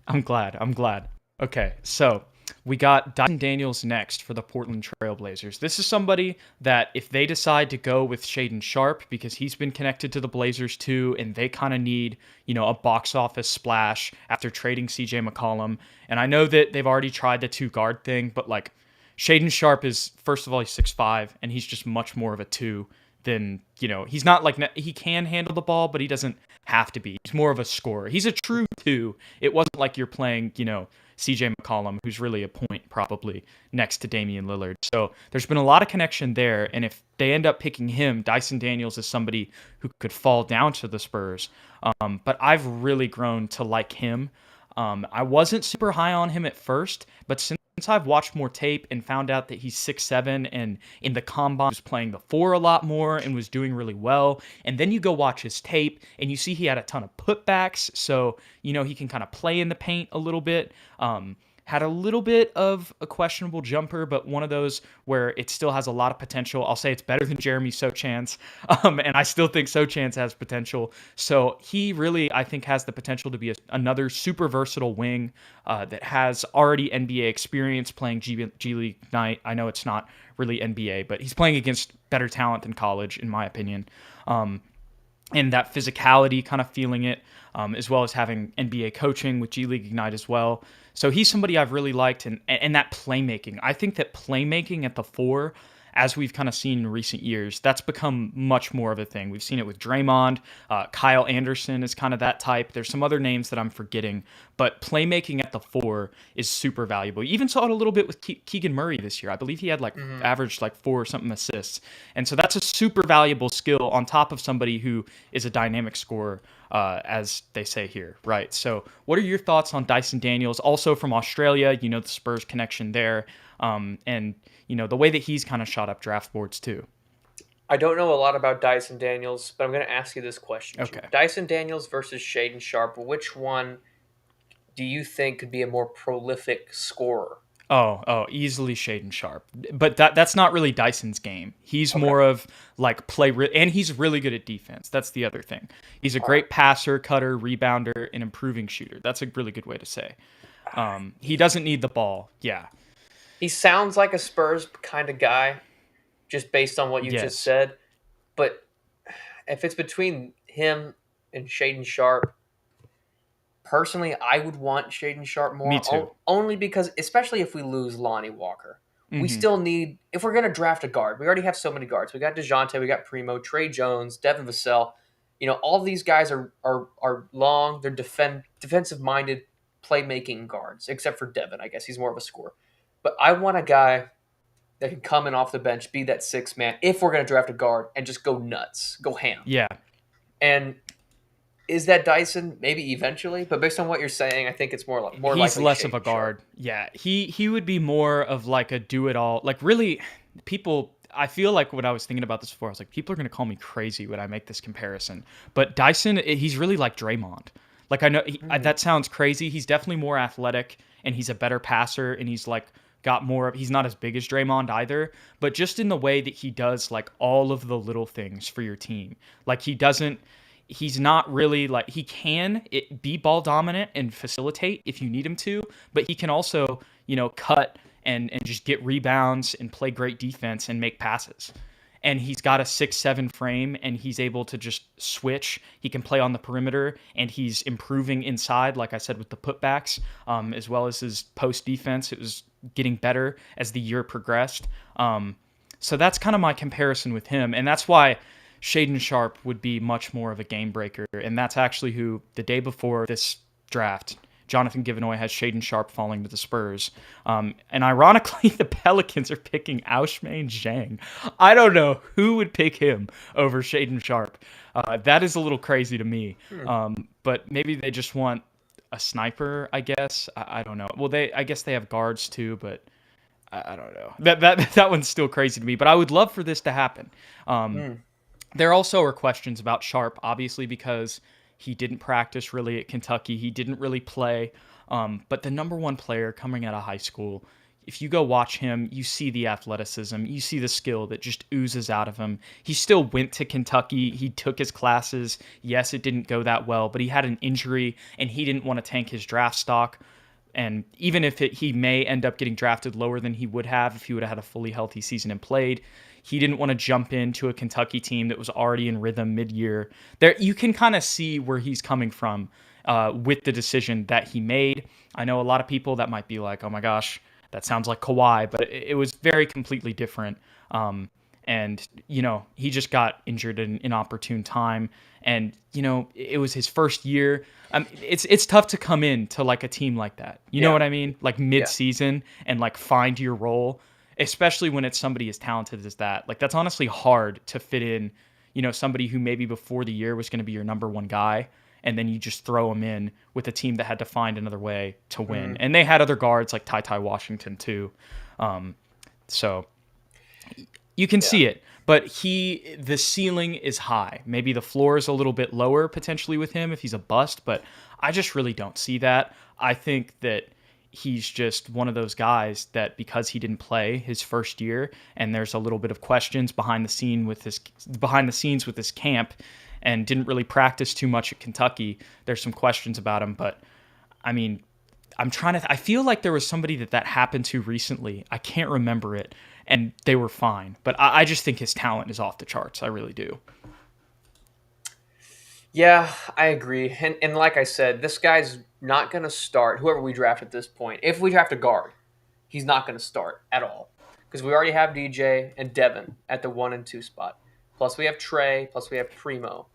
Speaker 1: I'm glad. Okay, so we got Dyson Daniels next for the Portland Trail Blazers. This is somebody that if they decide to go with Shaedon Sharpe, because he's been connected to the Blazers too, and they kind of need, a box office splash after trading CJ McCollum. And I know that they've already tried the 2-guard thing, but like Shaedon Sharpe is, first of all, he's 6'5", and he's just much more of a 2 than, he's not like, he can handle the ball, but he doesn't have to be. He's more of a scorer. He's a true 2. It wasn't like you're playing, CJ McCollum, who's really a point probably next to Damian Lillard. So there's been a lot of connection there. And if they end up picking him, Dyson Daniels is somebody who could fall down to the Spurs. But I've really grown to like him. I wasn't super high on him at first, but since I've watched more tape and found out that he's 6'7", and in the combine was playing the 4 a lot more and was doing really well, and then you go watch his tape and you see he had a ton of putbacks, so he can kind of play in the paint a little bit. Had a little bit of a questionable jumper, but one of those where it still has a lot of potential. I'll say it's better than Jeremy Sochan's, and I still think Sochan's has potential. So he really, I think, has the potential to be another super versatile wing that has already NBA experience playing G League Night. I know it's not really NBA, but he's playing against better talent than college, in my opinion. And that physicality, kind of feeling it, as well as having NBA coaching with G League Ignite as well. So he's somebody I've really liked, and that playmaking. I think that playmaking at the 4 as we've kind of seen in recent years, that's become much more of a thing. We've seen it with Draymond. Kyle Anderson is kind of that type. There's some other names that I'm forgetting, but playmaking at the four is super valuable. You even saw it a little bit with Keegan Murray this year. I believe he had like averaged like 4 or something assists. And so that's a super valuable skill on top of somebody who is a dynamic scorer, as they say here, right? So what are your thoughts on Dyson Daniels, also from Australia, the Spurs connection there, and, the way that he's kind of shot up draft boards too?
Speaker 2: I don't know a lot about Dyson Daniels, but I'm going to ask you this question.
Speaker 1: Okay.
Speaker 2: Dyson Daniels versus Shaedon Sharpe, which one do you think could be a more prolific scorer?
Speaker 1: Easily Shaedon Sharpe. But that's not really Dyson's game. He's
Speaker 2: Okay.
Speaker 1: more of like and he's really good at defense. That's the other thing. He's a great passer, cutter, rebounder, and improving shooter. That's a really good way to say. He doesn't need the ball. Yeah.
Speaker 2: He sounds like a Spurs kind of guy, just based on what you just
Speaker 1: Yes.
Speaker 2: said. But if it's between him and Shaedon Sharpe, personally, I would want Shaedon Sharpe
Speaker 1: Me
Speaker 2: more,
Speaker 1: too.
Speaker 2: only because, especially if we lose Lonnie Walker, we
Speaker 1: Hmm.
Speaker 2: still need, if we're going to draft a guard, we already have so many guards. We got DeJounte, we got Primo, Trey Jones, Devin Vassell. All these guys are long, they're defensive minded playmaking guards, except for Devin. I guess he's more of a scorer. But I want a guy that can come in off the bench, be that sixth man, if we're going to draft a guard, and just go nuts, go ham.
Speaker 1: Yeah.
Speaker 2: And is that Dyson? Maybe eventually, but based on what you're saying, I think it's more
Speaker 1: He's
Speaker 2: likely
Speaker 1: less of a
Speaker 2: Shaedon
Speaker 1: guard.
Speaker 2: Sharpe.
Speaker 1: Yeah. He would be more of like a do it all. Like really people I feel like when I was thinking about this before, I was like, people are going to call me crazy when I make this comparison. But Dyson, he's really like Draymond. Like I know that sounds crazy. He's definitely more athletic and he's a better passer and he's like got more. He's not as big as Draymond either, but just in the way that he does like all of the little things for your team. Like he doesn't. He's not really like he can be ball dominant and facilitate if you need him to, but he can also cut and just get rebounds and play great defense and make passes. And he's got a 6'7" frame and he's able to just switch. He can play on the perimeter and he's improving inside, like I said, with the putbacks, as well as his post defense. It was getting better as the year progressed. So that's kind of my comparison with him. And that's why Shaedon Sharpe would be much more of a game breaker. And that's actually who, the day before this draft, Jonathan Givenoy has Shaedon Sharpe falling to the Spurs. And ironically, the Pelicans are picking Ousmane Dieng. I don't know who would pick him over Shaedon Sharpe. That is a little crazy to me. But maybe they just want a sniper, I guess. I don't know. Well, I guess they have guards too, but I don't know. That one's still crazy to me. But I would love for this to happen. There also are questions about Sharpe, obviously, because he didn't practice really at Kentucky. He didn't really play. But the number one player coming out of high school, if you go watch him, you see the athleticism. You see the skill that just oozes out of him. He still went to Kentucky. He took his classes. Yes, it didn't go that well, but he had an injury, and he didn't want to tank his draft stock. And even if he may end up getting drafted lower than he would have if he would have had a fully healthy season and played, he didn't want to jump into a Kentucky team that was already in rhythm mid-year. There, you can kind of see where he's coming from with the decision that he made. I know a lot of people that might be like, oh my gosh, that sounds like Kawhi, but it was very completely different. And, he just got injured at an inopportune time. And, it was his first year. It's tough to come in to like a team like that. You know what I mean? Like mid-season and like find your role, especially when it's somebody as talented as that. Like that's honestly hard to fit in, somebody who maybe before the year was going to be your number one guy. And then you just throw them in with a team that had to find another way to win. And they had other guards like Ty Washington too. So you can see it, but the ceiling is high. Maybe the floor is a little bit lower potentially with him if he's a bust, but I just really don't see that. I think that he's just one of those guys that because he didn't play his first year and there's a little bit of questions behind the scenes with this camp and didn't really practice too much at Kentucky. There's some questions about him, but I mean, I feel like there was somebody that happened to recently. I can't remember it, and they were fine. But I just think his talent is off the charts. I really do.
Speaker 2: Yeah, I agree. And like I said, this guy's not going to start, whoever we draft at this point. If we draft a guard, he's not going to start at all. because we already have DJ and Devin at the 1 and 2 spot. Plus we have Trey. Plus we have Primo.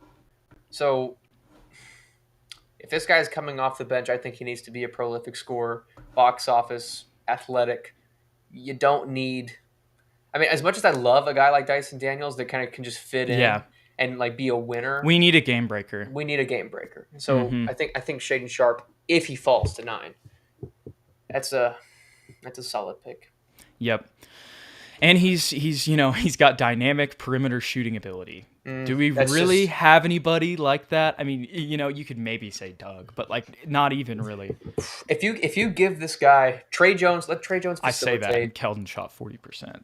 Speaker 2: So if this guy's coming off the bench, I think he needs to be a prolific scorer, box office, athletic. You don't need. I mean, as much as I love a guy like Dyson Daniels that kind of can just fit in and like be a winner,
Speaker 1: We need a game breaker.
Speaker 2: we need a game breaker. So I think Shaedon Sharpe, if he falls to 9, that's a solid pick.
Speaker 1: Yep. And he's got dynamic perimeter shooting ability. Do we really have anybody like that? I mean, you could maybe say Doug, but like not even really.
Speaker 2: If you give this guy Trey Jones, let Trey Jones facilitate.
Speaker 1: I say that, and Keldon shot 40%.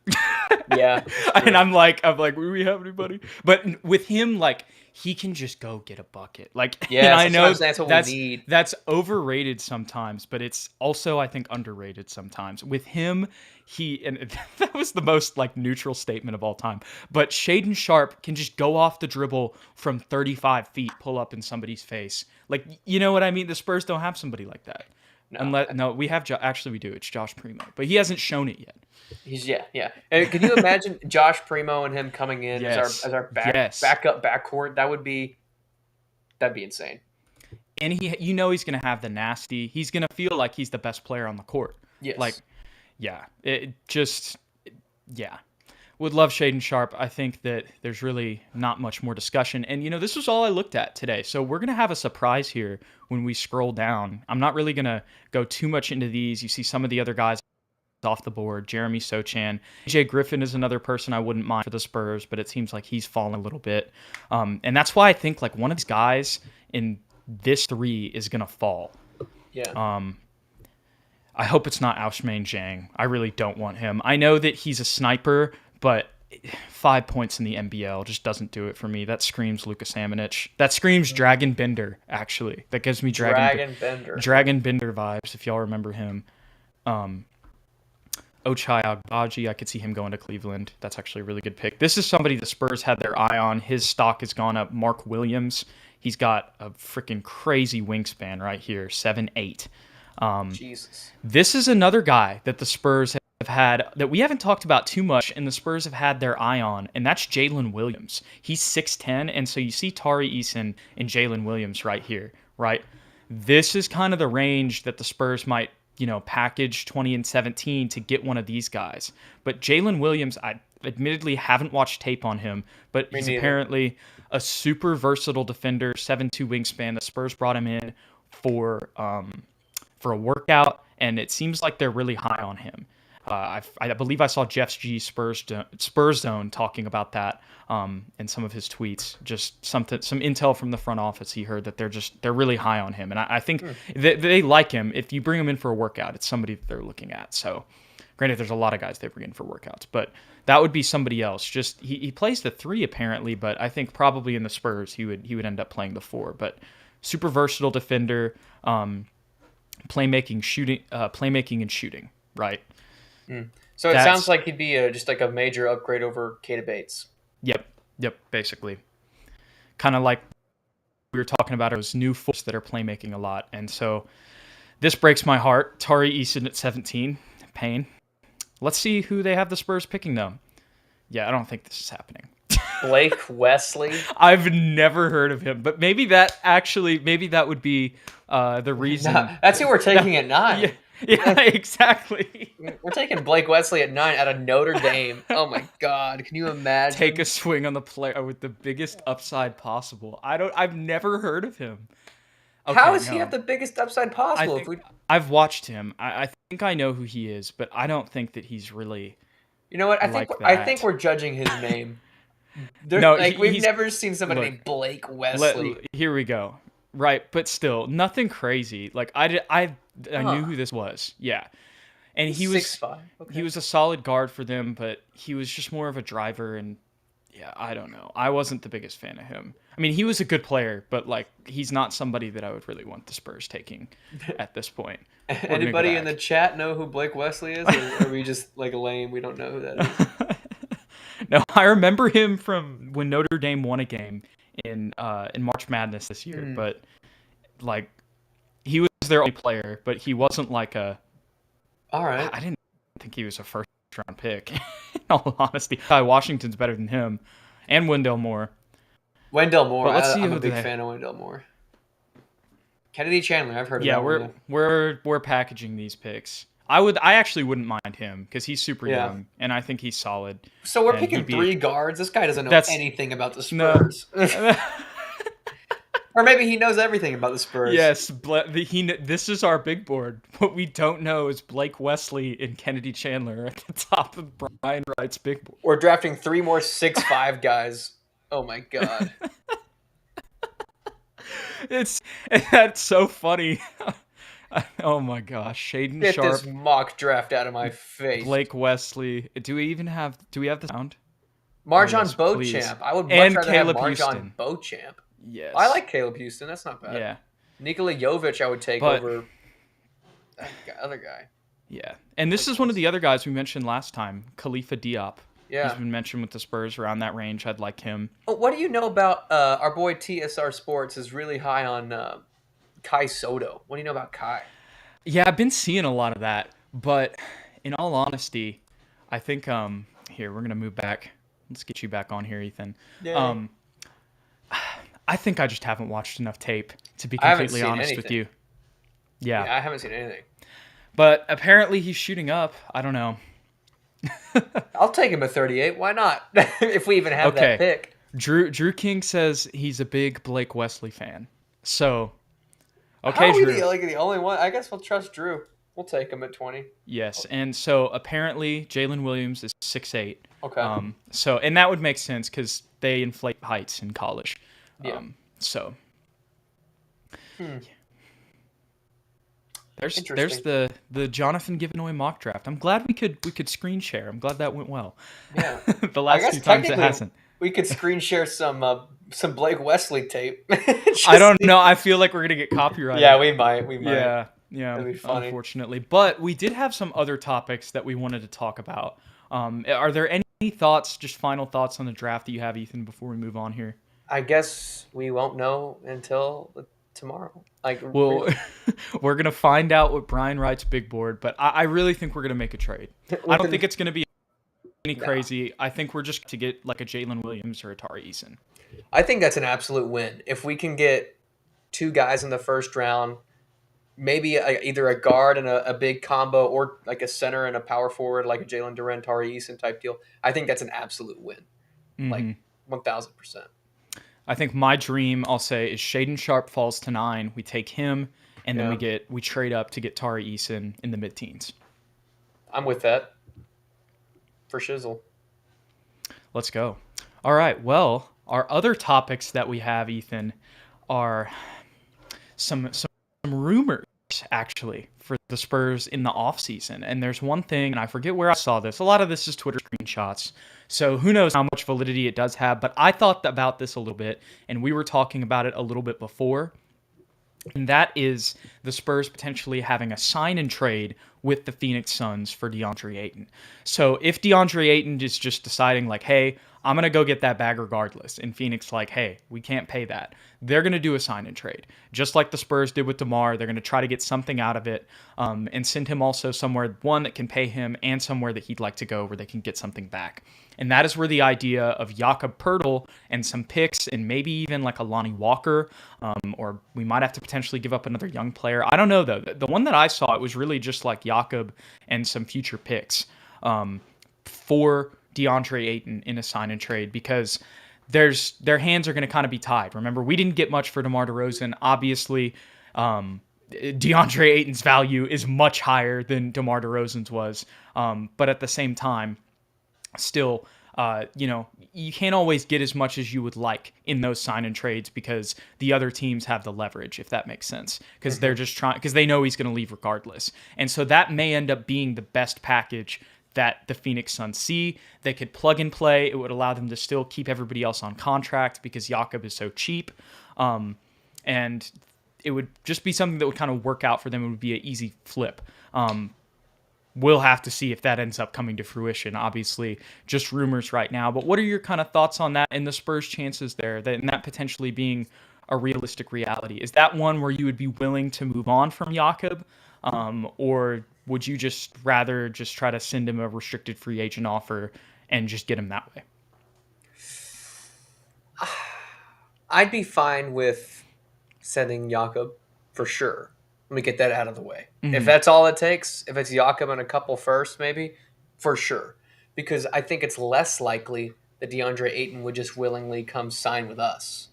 Speaker 2: Yeah,
Speaker 1: and I'm like, do we have anybody? But with him, like, he can just go get a bucket. Like,
Speaker 2: yeah,
Speaker 1: I know
Speaker 2: that's what we need.
Speaker 1: That's overrated sometimes, but it's also, I think, underrated sometimes. With him, and that was the most like neutral statement of all time. But Shaedon Sharpe can just go off the dribble from 35 feet, pull up in somebody's face. Like, you know what I mean? The Spurs don't have somebody like that. No, we have. Actually, we do. It's Josh Primo, but he hasn't shown it yet.
Speaker 2: Yeah. And can you imagine Josh Primo and him coming in as our backup backcourt? That'd be insane.
Speaker 1: And he's gonna have the nasty. He's gonna feel like he's the best player on the court.
Speaker 2: Yes.
Speaker 1: Like, would love Shaedon Sharpe. I think that there's really not much more discussion. And, this was all I looked at today. So we're going to have a surprise here when we scroll down. I'm not really going to go too much into these. You see some of the other guys off the board. Jeremy Sochan. AJ Griffin is another person I wouldn't mind for the Spurs, but it seems like he's fallen a little bit. And that's why I think like one of these guys in this 3 is going to fall.
Speaker 2: Yeah.
Speaker 1: I hope it's not Ousmane Dieng. I really don't want him. I know that he's a sniper, but 5 points in the NBL just doesn't do it for me. That screams Luka Samanic. That screams Dragon Bender, actually. That gives me Dragon Bender vibes, if y'all remember him. Ochai Agbaji, I could see him going to Cleveland. That's actually a really good pick. This is somebody the Spurs had their eye on. His stock has gone up. Mark Williams. He's got a freaking crazy wingspan right here, 7'8".
Speaker 2: Jesus.
Speaker 1: This is another guy that the Spurs have had that we haven't talked about too much, and the Spurs have had their eye on, and that's Jalen Williams. He's 6'10", and so you see Tari Eason and Jalen Williams right here, right? This is kind of the range that the Spurs might, package 20 and 17 to get one of these guys. But Jalen Williams, I admittedly haven't watched tape on him, but he's apparently a super versatile defender, 7'2" wingspan. The Spurs brought him in for a workout, and it seems like they're really high on him. I believe I saw Jeff's G Spurs Zone talking about that in some of his tweets. Just some intel from the front office. He heard that they're really high on him, and I think they like him. If you bring him in for a workout, it's somebody that they're looking at. So, granted, there's a lot of guys they bring in for workouts, but that would be somebody else. Just he plays the 3 apparently, but I think probably in the Spurs he would end up playing the 4. But super versatile defender. Playmaking and shooting, right?
Speaker 2: So it sounds like he'd be just like a major upgrade over Keita Bates.
Speaker 1: Yep, basically. Kind of like we were talking about those new forwards that are playmaking a lot. And so this breaks my heart. Tari Eason at 17. Pain. Let's see who they have the Spurs picking, though. Yeah, I don't think this is happening.
Speaker 2: Blake Wesley?
Speaker 1: I've never heard of him, but maybe that would be the reason.
Speaker 2: No, that's who we're taking at 9.
Speaker 1: Yeah, exactly.
Speaker 2: We're taking Blake Wesley at 9 out of Notre Dame. Oh my God, can you imagine?
Speaker 1: Take a swing on the player with the biggest upside possible. I've never heard of him.
Speaker 2: Okay, how does he have the biggest upside possible?
Speaker 1: I've watched him. I think I know who he is, but I don't think that he's really.
Speaker 2: You know what? I think we're judging his name. We've never seen somebody named Blake Wesley.
Speaker 1: Here we go. Right, but still, nothing crazy. Like I knew who this was. Yeah, and he was
Speaker 2: 6'5". Okay.
Speaker 1: He was a solid guard for them, but he was just more of a driver. And yeah, I don't know. I wasn't the biggest fan of him. I mean, he was a good player, but like he's not somebody that I would really want the Spurs taking at this point.
Speaker 2: Anybody in the chat know who Blake Wesley is, or are we just like lame? We don't know who that is.
Speaker 1: No, I remember him from when Notre Dame won a game in March Madness this year, but like he was their only player, but he wasn't like a.
Speaker 2: All right.
Speaker 1: I didn't think he was a first round pick. In all honesty, Washington's better than him, and Wendell Moore.
Speaker 2: Wendell Moore.
Speaker 1: But let's see
Speaker 2: I'm
Speaker 1: who
Speaker 2: a big
Speaker 1: they.
Speaker 2: fan of Wendell Moore. Kennedy Chandler. I've heard of
Speaker 1: Yeah,
Speaker 2: that one.
Speaker 1: we're packaging these picks. I actually wouldn't mind him because he's super
Speaker 2: Yeah.
Speaker 1: young and I think he's solid.
Speaker 2: So we're
Speaker 1: And
Speaker 2: picking
Speaker 1: he'd be-
Speaker 2: 3 guards. This guy doesn't know
Speaker 1: That's-
Speaker 2: anything about the
Speaker 1: No.
Speaker 2: Spurs. Or maybe he knows everything about the Spurs.
Speaker 1: Yes, this is our big board. What we don't know is Blake Wesley and Kennedy Chandler at the top of Brian Wright's big board.
Speaker 2: We're drafting 3 more 6'5" guys. Oh my god.
Speaker 1: That's so funny. Oh my gosh, Shaedon
Speaker 2: Get
Speaker 1: Sharpe,
Speaker 2: this mock draft out of my face.
Speaker 1: Blake Wesley. Do we have the sound?
Speaker 2: Marjon
Speaker 1: yes, please.
Speaker 2: Beauchamp. I would much
Speaker 1: And
Speaker 2: rather
Speaker 1: Caleb
Speaker 2: have Marjon
Speaker 1: Houston.
Speaker 2: Beauchamp.
Speaker 1: Yes.
Speaker 2: I like Caleb Houston. That's not bad.
Speaker 1: Yeah.
Speaker 2: Nikola Jovic I would take
Speaker 1: But-
Speaker 2: over that other guy.
Speaker 1: Yeah. And this is one of the other guys we mentioned last time, Khalifa Diop.
Speaker 2: Yeah.
Speaker 1: He's been mentioned with the Spurs around that range. I'd like him.
Speaker 2: Oh, what do you know about our boy TSR Sports is really high on Kai Soto. What do you know about Kai?
Speaker 1: Yeah, I've been seeing a lot of that, but in all honesty, I think here we're gonna move back. Let's get you back on here, Ethan.
Speaker 2: Yay.
Speaker 1: I think I just haven't watched enough tape to be
Speaker 2: I haven't
Speaker 1: completely
Speaker 2: seen
Speaker 1: honest with
Speaker 2: anything.
Speaker 1: you. Yeah.
Speaker 2: I haven't seen anything.
Speaker 1: But apparently he's shooting up. I don't know.
Speaker 2: I'll take him at 38. Why not? If we even have
Speaker 1: Okay.
Speaker 2: that pick.
Speaker 1: Drew King says he's a big Blake Wesley fan. So,
Speaker 2: How
Speaker 1: okay,
Speaker 2: are we
Speaker 1: Drew.
Speaker 2: the only one? I guess we'll trust Drew. We'll take him at 20.
Speaker 1: Yes, and so apparently Jalen Williams is 6'8".
Speaker 2: Okay.
Speaker 1: And that would make sense because they inflate heights in college.
Speaker 2: Yeah.
Speaker 1: So there's
Speaker 2: Interesting.
Speaker 1: the Jonathan Giveaway mock draft. I'm glad we could screen share. I'm glad that went well.
Speaker 2: Yeah.
Speaker 1: The
Speaker 2: I
Speaker 1: last
Speaker 2: guess
Speaker 1: few times it
Speaker 2: technically
Speaker 1: hasn't.
Speaker 2: we could screen share some Blake Wesley tape.
Speaker 1: I don't know. I feel like we're gonna get copyrighted.
Speaker 2: Yeah, we might.
Speaker 1: Yeah,
Speaker 2: That'd be funny.
Speaker 1: unfortunately. But we did have some other topics that we wanted to talk about. Are there any thoughts, just final thoughts on the draft that you have, Ethan, before we move on here?
Speaker 2: I guess we won't know until tomorrow.
Speaker 1: Well, we're going to find out with Brian Wright's big board, but I really think we're going to make a trade. I don't think it's going to be any crazy. I think we're just to get like a Jalen Williams or a Tari Eason.
Speaker 2: I think that's an absolute win. If we can get 2 guys in the first round, maybe either a guard and a big combo or like a center and a power forward like a Jalen Duren, Tari Eason type deal, I think that's an absolute win. Like 1,000%.
Speaker 1: I think my dream, I'll say, is Shaedon Sharpe falls to 9. We take him, and then we trade up to get Tari Eason in the mid-teens.
Speaker 2: I'm with that. For shizzle.
Speaker 1: Let's go. All right. Well, our other topics that we have, Ethan, are some rumors, actually, for the Spurs in the offseason. And there's one thing, and I forget where I saw this. A lot of this is Twitter screenshots. So who knows how much validity it does have. But I thought about this a little bit, and we were talking about it a little bit before. And that is the Spurs potentially having a sign and trade with the Phoenix Suns for DeAndre Ayton. So if DeAndre Ayton is just deciding like, hey, I'm going to go get that bag regardless, and Phoenix like, hey, we can't pay that, they're going to do a sign and trade. Just like the Spurs did with DeMar, they're going to try to get something out of it and send him also somewhere, one, that can pay him and somewhere that he'd like to go where they can get something back. And that is where the idea of Jakob Poeltl and some picks and maybe even like a Lonnie Walker, or we might have to potentially give up another young player. I don't know, though. The one that I saw, it was really just like Jakob and some future picks for DeAndre Ayton in a sign and trade because their hands are going to kind of be tied. Remember, we didn't get much for DeMar DeRozan. Obviously, DeAndre Ayton's value is much higher than DeMar DeRozan's was. But at the same time, still, you can't always get as much as you would like in those sign and trades because the other teams have the leverage, if that makes sense, because they're just trying, because they know he's going to leave regardless. And so that may end up being the best package that the Phoenix Suns see. They could plug and play. It would allow them to still keep everybody else on contract because Jakob is so cheap. And it would just be something that would kind of work out for them. It would be an easy flip. We'll have to see if that ends up coming to fruition. Obviously, just rumors right now. But what are your kind of thoughts on that and the Spurs' chances there, and that potentially being a realistic reality? Is that one where you would be willing to move on from Jakob, or would you just rather just try to send him a restricted free agent offer and just get him that way?
Speaker 2: I'd be fine with sending Jakob for sure. Let me get that out of the way. If
Speaker 1: Hmm.
Speaker 2: that's all it takes, if it's Jakob and a couple first, maybe, for sure. Because I think it's less likely that DeAndre Ayton would just willingly come sign with us.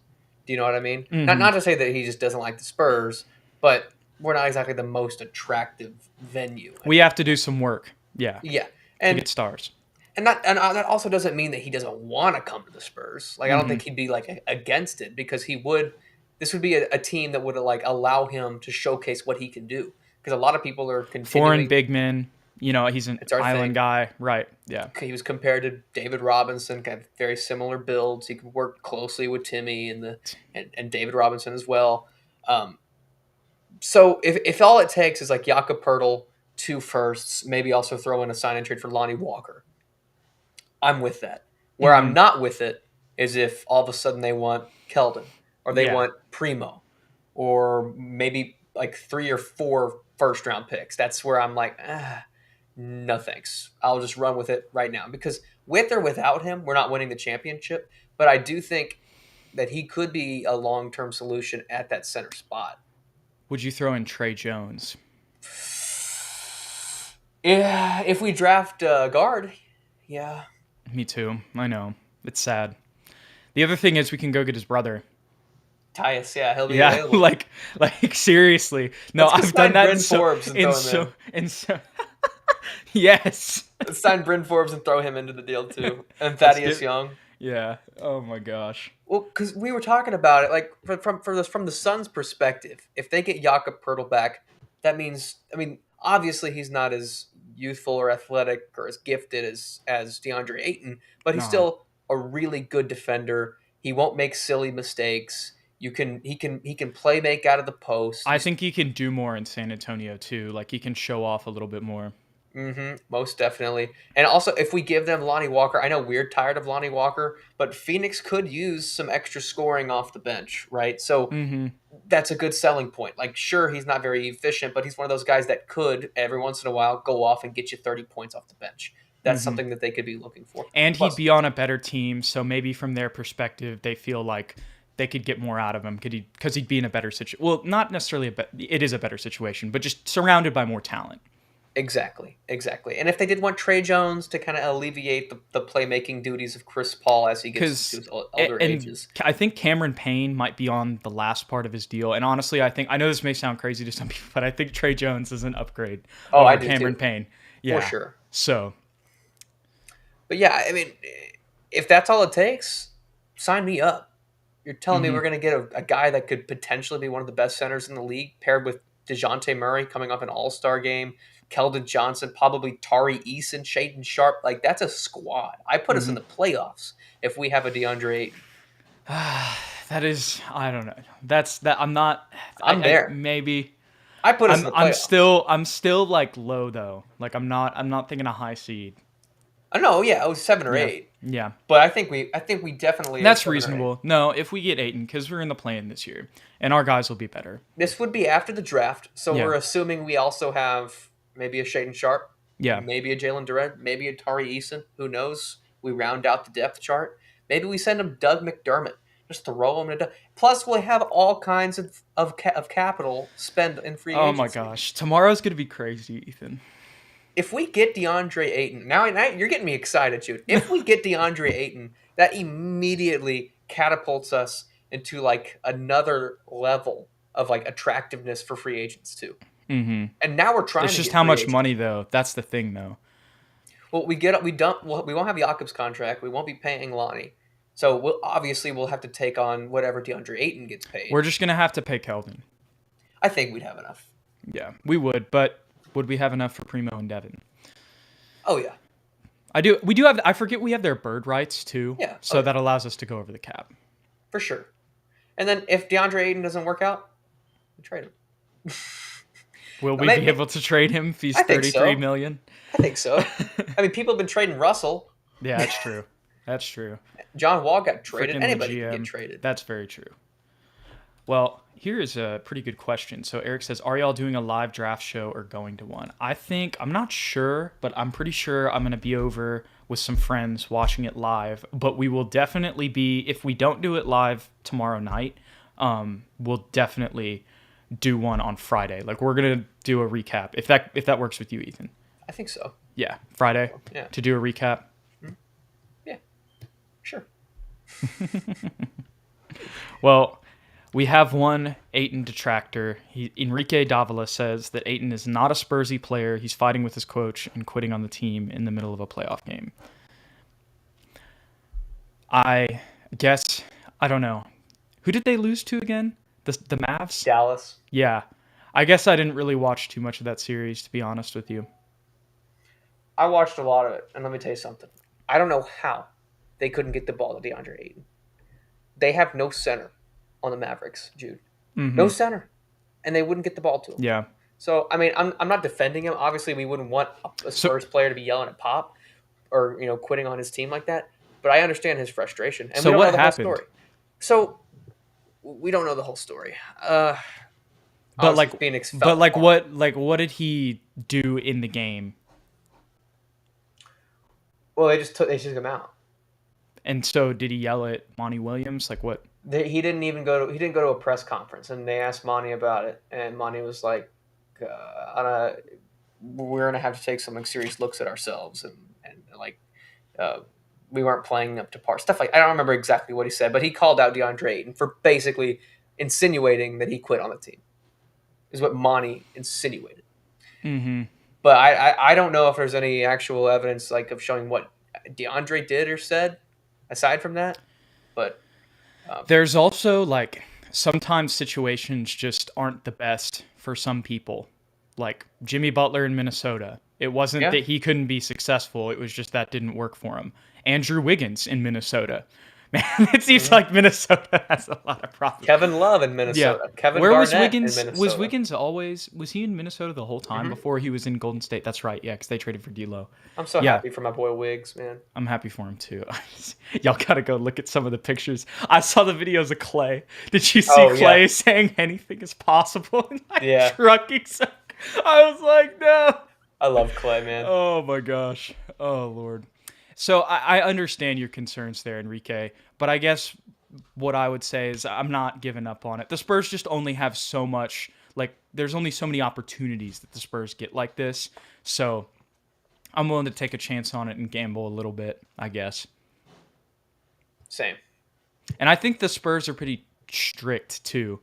Speaker 2: Do you know what I mean? Not
Speaker 1: Hmm.
Speaker 2: not to say that he just doesn't like the Spurs, but we're not exactly the most attractive venue.
Speaker 1: We have to do some work, yeah,
Speaker 2: Yeah,
Speaker 1: to
Speaker 2: and
Speaker 1: get stars.
Speaker 2: that also doesn't mean that he doesn't want to come to the Spurs. Like I don't
Speaker 1: Hmm.
Speaker 2: think he'd be like against it because he would. This would be a team that would like allow him to showcase what he can do. Because a lot of people are
Speaker 1: Foreign
Speaker 2: continuing.
Speaker 1: big men, he's an
Speaker 2: It's our
Speaker 1: island
Speaker 2: thing.
Speaker 1: guy, right? Yeah.
Speaker 2: He was compared to David Robinson, kind of very similar builds. He could work closely with Timmy and David Robinson as well. Um, so if all it takes is like Jakob Pertl, 2 firsts, maybe also throw in a sign and trade for Lonnie Walker, I'm with that. Where I'm
Speaker 1: Hmm.
Speaker 2: not with it is if all of a sudden they want Keldon or they
Speaker 1: Yeah.
Speaker 2: want Primo or maybe like 3 or 4 first round picks. That's where I'm like, no thanks. I'll just run with it right now because with or without him, we're not winning the championship. But I do think that he could be a long term solution at that center spot.
Speaker 1: Would you throw in Trey Jones?
Speaker 2: Yeah, if we draft guard, yeah.
Speaker 1: Me too. I know. It's sad. The other thing is we can go get his brother.
Speaker 2: Tyus, yeah, he'll be
Speaker 1: Yeah,
Speaker 2: available.
Speaker 1: like seriously. No,
Speaker 2: Let's go
Speaker 1: I've done
Speaker 2: sign
Speaker 1: that
Speaker 2: Bryn Forbes and throw him in.
Speaker 1: in so yes.
Speaker 2: Let's sign Bryn Forbes and throw him into the deal too, and
Speaker 1: Let's
Speaker 2: Thaddeus
Speaker 1: get
Speaker 2: Young.
Speaker 1: yeah. Oh my gosh.
Speaker 2: Well, because we were talking about it, like from the Suns' perspective, if they get Jakob Pertl back, that means obviously he's not as youthful or athletic or as gifted as DeAndre Ayton, but he's
Speaker 1: No.
Speaker 2: still a really good defender. He won't make silly mistakes. He can play make out of the post.
Speaker 1: I think he can do more in San Antonio too. Like he can show off a little bit more.
Speaker 2: Most definitely. And also, if we give them Lonnie Walker, I know we're tired of Lonnie Walker, but Phoenix could use some extra scoring off the bench, right? So
Speaker 1: Mm-hmm.
Speaker 2: that's a good selling point. Like, sure, he's not very efficient, but he's one of those guys that could, every once in a while, go off and get you 30 points off the bench. That's
Speaker 1: Mm-hmm.
Speaker 2: something that they could be looking for.
Speaker 1: And he'd
Speaker 2: Plus,
Speaker 1: be on a better team, so maybe from their perspective, they feel like they could get more out of him. Because he'd be in a better situation. Well, not necessarily it is a better situation, but just surrounded by more talent.
Speaker 2: exactly. And if they did want Trey Jones to kind of alleviate the playmaking duties of Chris Paul as he gets to
Speaker 1: Because
Speaker 2: his older ages.
Speaker 1: I think Cameron Payne might be on the last part of his deal. And honestly, I know this may sound crazy to some people, but I think Trey Jones is an upgrade
Speaker 2: Oh,
Speaker 1: over
Speaker 2: I do
Speaker 1: Cameron
Speaker 2: too.
Speaker 1: Payne. Yeah.
Speaker 2: For sure.
Speaker 1: So
Speaker 2: But yeah, if that's all it takes, sign me up. You're telling me
Speaker 1: mhm.
Speaker 2: we're going to get a guy that could potentially be one of the best centers in the league, paired with DeJounte Murray coming off an All-Star game, Keldon Johnson, probably Tari Eason, Shaedon Sharpe. Like, that's a squad. I put us in the playoffs if we have a DeAndre Ayton.
Speaker 1: That is, I don't know. That's that. I'm not.
Speaker 2: I'm there.
Speaker 1: Maybe.
Speaker 2: I put us in the playoffs.
Speaker 1: I'm still like low though. Like I'm not thinking a high seed.
Speaker 2: I know, yeah, it was 7 or
Speaker 1: Yeah.
Speaker 2: 8.
Speaker 1: Yeah.
Speaker 2: But I think we definitely are
Speaker 1: That's
Speaker 2: 7 or 8.
Speaker 1: reasonable. No, if we get Ayton, because we're in the play-in this year, and our guys will be better.
Speaker 2: This would be after the draft, so
Speaker 1: Yeah.
Speaker 2: we're assuming we also have maybe a Shaedon Sharpe,
Speaker 1: Yeah.
Speaker 2: maybe a Jalen Duren, maybe a Tari Eason. Who knows? We round out the depth chart. Maybe we send him Doug McDermott. Just throw him into. Plus, we'll have all kinds of capital spend in free
Speaker 1: Oh
Speaker 2: agency.
Speaker 1: my gosh, tomorrow's gonna be crazy, Ethan.
Speaker 2: If we get DeAndre Ayton, now you're getting me excited, Jude. If we get DeAndre Ayton, that immediately catapults us into like another level of like attractiveness for free agents too.
Speaker 1: Mm-hmm.
Speaker 2: And now we're trying
Speaker 1: It's
Speaker 2: to
Speaker 1: just
Speaker 2: get
Speaker 1: how
Speaker 2: free
Speaker 1: much
Speaker 2: agents.
Speaker 1: money though. That's the thing though.
Speaker 2: Well, we won't have Jakob's contract. We won't be paying Lonnie. So we'll have to take on whatever DeAndre Ayton gets paid.
Speaker 1: We're just gonna have to pay Keldon.
Speaker 2: I think we'd have enough.
Speaker 1: Yeah, we would, but would we have enough for Primo and Devin?
Speaker 2: Oh yeah.
Speaker 1: We do have. I forget we have their bird rights too.
Speaker 2: Yeah.
Speaker 1: So that allows us to go over the cap.
Speaker 2: For sure. And then if DeAndre Ayton doesn't work out, we trade him.
Speaker 1: Will we
Speaker 2: Maybe-
Speaker 1: be able to trade him if he's
Speaker 2: I think so.
Speaker 1: 33 million?
Speaker 2: I think so. I mean, people have been trading Russell.
Speaker 1: Yeah, that's true. That's true.
Speaker 2: John Wall got traded.
Speaker 1: Frickin'
Speaker 2: Anybody
Speaker 1: GM.
Speaker 2: can get traded.
Speaker 1: That's very true. Well, here is a pretty good question. So Eric says, "Are y'all doing a live draft show or going to one?" I'm not sure, but I'm pretty sure I'm going to be over with some friends watching it live. But we will definitely be, if we don't do it live tomorrow night, we'll definitely do one on Friday. Like we're going to do a recap if that works with you, Ethan.
Speaker 2: I think so.
Speaker 1: Yeah, Friday.
Speaker 2: Yeah.
Speaker 1: To do a recap.
Speaker 2: Yeah. Sure.
Speaker 1: Well, we have one Ayton detractor. Enrique Davila says that Ayton is not a Spursy player. He's fighting with his coach and quitting on the team in the middle of a playoff game. I guess, I don't know. Who did they lose to again? The Mavs?
Speaker 2: Dallas.
Speaker 1: Yeah. I guess I didn't really watch too much of that series, to be honest with you.
Speaker 2: I watched a lot of it, and let me tell you something. I don't know how they couldn't get the ball to DeAndre Ayton. They have no center on the Mavericks, Jude.
Speaker 1: Mm-hmm.
Speaker 2: No center. And they wouldn't get the ball to him.
Speaker 1: Yeah.
Speaker 2: So, I mean, I'm not defending him. Obviously, we wouldn't want a Spurs player to be yelling at Pop or, quitting on his team like that. But I understand his frustration. And
Speaker 1: so
Speaker 2: we don't
Speaker 1: what
Speaker 2: know the
Speaker 1: happened?
Speaker 2: whole story. So, we don't know the whole story.
Speaker 1: But like
Speaker 2: Phoenix
Speaker 1: what did he do in the game?
Speaker 2: Well, they just took him out.
Speaker 1: And so did he yell at Monty Williams? Like what?
Speaker 2: He didn't go to a press conference, and they asked Monty about it, and Monty was like, "We're gonna have to take some serious looks at ourselves, and we weren't playing up to par." Stuff like I don't remember exactly what he said, but he called out DeAndre Ayton for basically insinuating that he quit on the team. Is what Monty insinuated.
Speaker 1: Mm-hmm.
Speaker 2: But I don't know if there's any actual evidence of showing what DeAndre did or said aside from that, but.
Speaker 1: There's also sometimes situations just aren't the best for some people. Like Jimmy Butler in Minnesota. It wasn't that he couldn't be successful. It was just that didn't work for him. Andrew Wiggins in Minnesota. Man, it seems like Minnesota has a lot of problems.
Speaker 2: Kevin Love in Minnesota.
Speaker 1: Yeah.
Speaker 2: Kevin
Speaker 1: Where
Speaker 2: Garnett
Speaker 1: was Wiggins?
Speaker 2: in Minnesota.
Speaker 1: Was he in Minnesota the whole time before he was in Golden State? That's right. Yeah, because they traded for D'Lo.
Speaker 2: I'm so happy for my boy Wiggs, man.
Speaker 1: I'm happy for him too. Y'all gotta go look at some of the pictures. I saw the videos of Clay. Did you see Clay saying anything is possible? Trucking. I was like, no.
Speaker 2: I love Clay, man.
Speaker 1: Oh my gosh. Oh Lord. So I understand your concerns there, Enrique, but I guess what I would say is I'm not giving up on it. The Spurs just only have so much, there's only so many opportunities that the Spurs get like this. So I'm willing to take a chance on it and gamble a little bit, I guess.
Speaker 2: Same.
Speaker 1: And I think the Spurs are pretty strict too.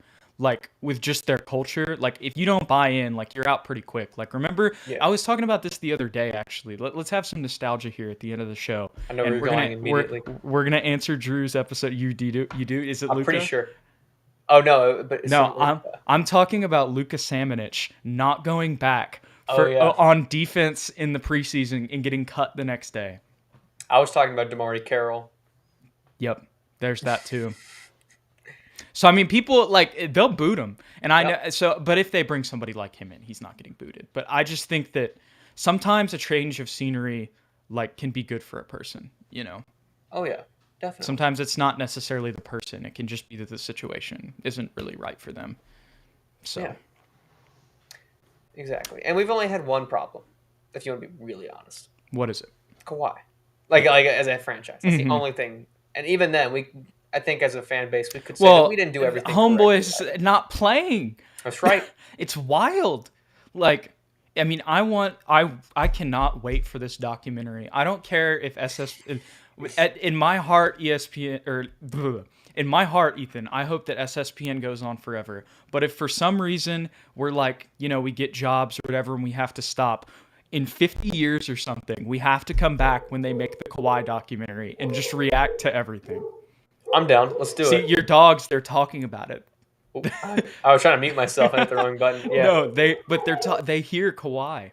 Speaker 1: With just their culture, if you don't buy in, you're out pretty quick. Remember, I was talking about this the other day, actually. Let's have some nostalgia here at the end of the show.
Speaker 2: I know we're going immediately.
Speaker 1: We're going to answer Drew's episode. You do? Is it Luka?
Speaker 2: I'm pretty sure. Oh, no. But
Speaker 1: no, I'm talking about Luka Samanic not going back on defense in the preseason and getting cut the next day.
Speaker 2: I was talking about DeMarre Carroll.
Speaker 1: Yep, there's that too. So I mean, people they'll boot him, and I know. So, but if they bring somebody like him in, he's not getting booted. But I just think that sometimes a change of scenery can be good for a person.
Speaker 2: Oh yeah, definitely.
Speaker 1: Sometimes it's not necessarily the person; it can just be that the situation isn't really right for them. So,
Speaker 2: yeah, exactly. And we've only had one problem, if you want to be really honest.
Speaker 1: What is it?
Speaker 2: Kawhi, as a franchise. That's the only thing. And even then, I think as a fan base, we could say that we didn't do everything.
Speaker 1: Homeboy's not playing.
Speaker 2: That's right.
Speaker 1: It's wild. I mean, I cannot wait for this documentary. I don't care if in my heart, ESPN, or in my heart, Ethan, I hope that SSPN goes on forever. But if for some reason we're we get jobs or whatever and we have to stop, in 50 years or something, we have to come back when they make the Kawhi documentary and just react to everything.
Speaker 2: I'm down. Let's do it.
Speaker 1: See, your dogs, they're talking about it.
Speaker 2: I was trying to mute myself and hit the wrong button. Yeah.
Speaker 1: No, they hear Kawhi.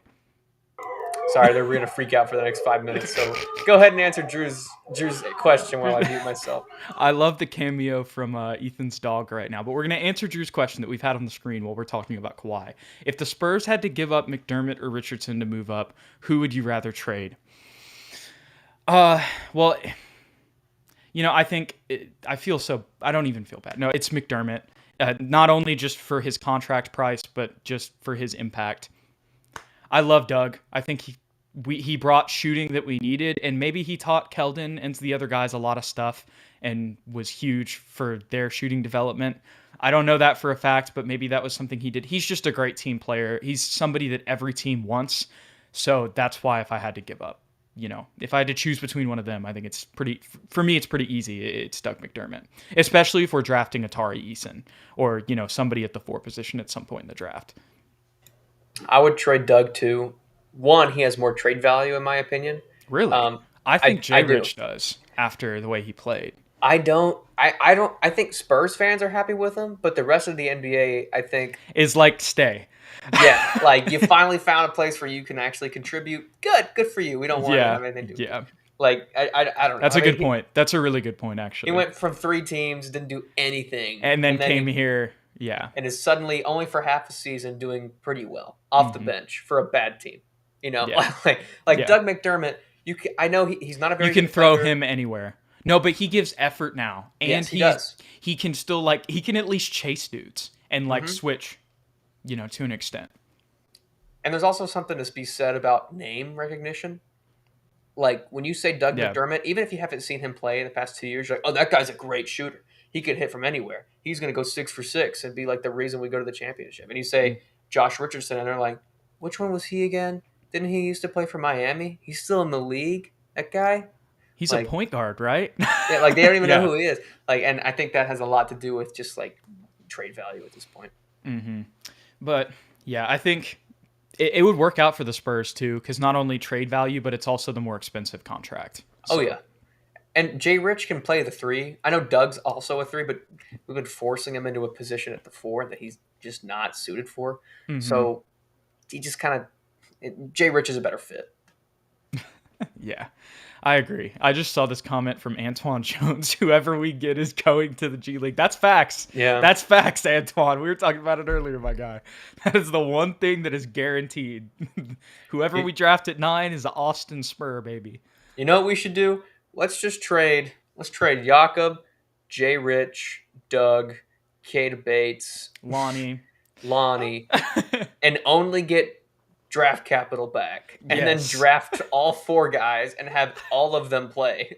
Speaker 2: Sorry, they're going to freak out for the next 5 minutes. So go ahead and answer Drew's question while I mute myself.
Speaker 1: I love the cameo from Ethan's dog right now, but we're going to answer Drew's question that we've had on the screen while we're talking about Kawhi. If the Spurs had to give up McDermott or Richardson to move up, who would you rather trade? Well, I think I don't even feel bad. No, it's McDermott. Not only just for his contract price, but just for his impact. I love Doug. I think he brought shooting that we needed, and maybe he taught Keldon and the other guys a lot of stuff and was huge for their shooting development. I don't know that for a fact, but maybe that was something he did. He's just a great team player. He's somebody that every team wants. So that's why if I had to give up, if I had to choose between one of them, I think it's for me, it's pretty easy. It's Doug McDermott, especially if we're drafting Atari Eason or, somebody at the 4 position at some point in the draft.
Speaker 2: I would trade Doug too. One, he has more trade value in my opinion.
Speaker 1: Really? I think Jay Rich does after the way he played.
Speaker 2: I don't. I think Spurs fans are happy with him, but the rest of the NBA, I think,
Speaker 1: is like stay.
Speaker 2: Yeah, like you finally found a place where you can actually contribute. Good for you. We don't want to have anything to do.
Speaker 1: Yeah.
Speaker 2: Like I don't know.
Speaker 1: That's a good point. That's a really good point, actually.
Speaker 2: He went from 3 teams, didn't do anything,
Speaker 1: and then came here. Yeah,
Speaker 2: and is suddenly only for half a season doing pretty well off the bench for a bad team. Like Doug McDermott. I know he's not a very.
Speaker 1: You can throw him anywhere. No, but he gives effort now, and
Speaker 2: yes, he does.
Speaker 1: He can still he can at least chase dudes and switch, to an extent.
Speaker 2: And there's also something to be said about name recognition. Like when you say Doug McDermott, even if you haven't seen him play in the past 2 years, you're like, oh, that guy's a great shooter. He could hit from anywhere. He's going to go 6 for 6 and be like the reason we go to the championship. And you say Josh Richardson, and they're like, which one was he again? Didn't he used to play for Miami? He's still in the league. That guy.
Speaker 1: He's a point guard, right?
Speaker 2: Yeah, like they don't even know who he is. Like, and I think that has a lot to do with just like trade value at this point.
Speaker 1: Mm-hmm. But yeah, I think it would work out for the Spurs too, because not only trade value, but it's also the more expensive contract. So.
Speaker 2: Oh yeah, and Jay Rich can play the 3. I know Doug's also a 3, but we've been forcing him into a position at the 4 that he's just not suited for. Mm-hmm. So he just Jay Rich is a better fit.
Speaker 1: Yeah. I agree. I just saw this comment from Antoine Jones. Whoever we get is going to the G League. That's facts.
Speaker 2: Yeah.
Speaker 1: That's facts, Antoine. We were talking about it earlier, my guy. That is the one thing that is guaranteed. Whoever we draft at 9 is the Austin Spur, baby.
Speaker 2: You know what we should do? Let's trade Jakob, Jay Rich, Doug, Kata Bates,
Speaker 1: Lonnie,
Speaker 2: and only get draft capital back, and then draft all 4 guys and have all of them play,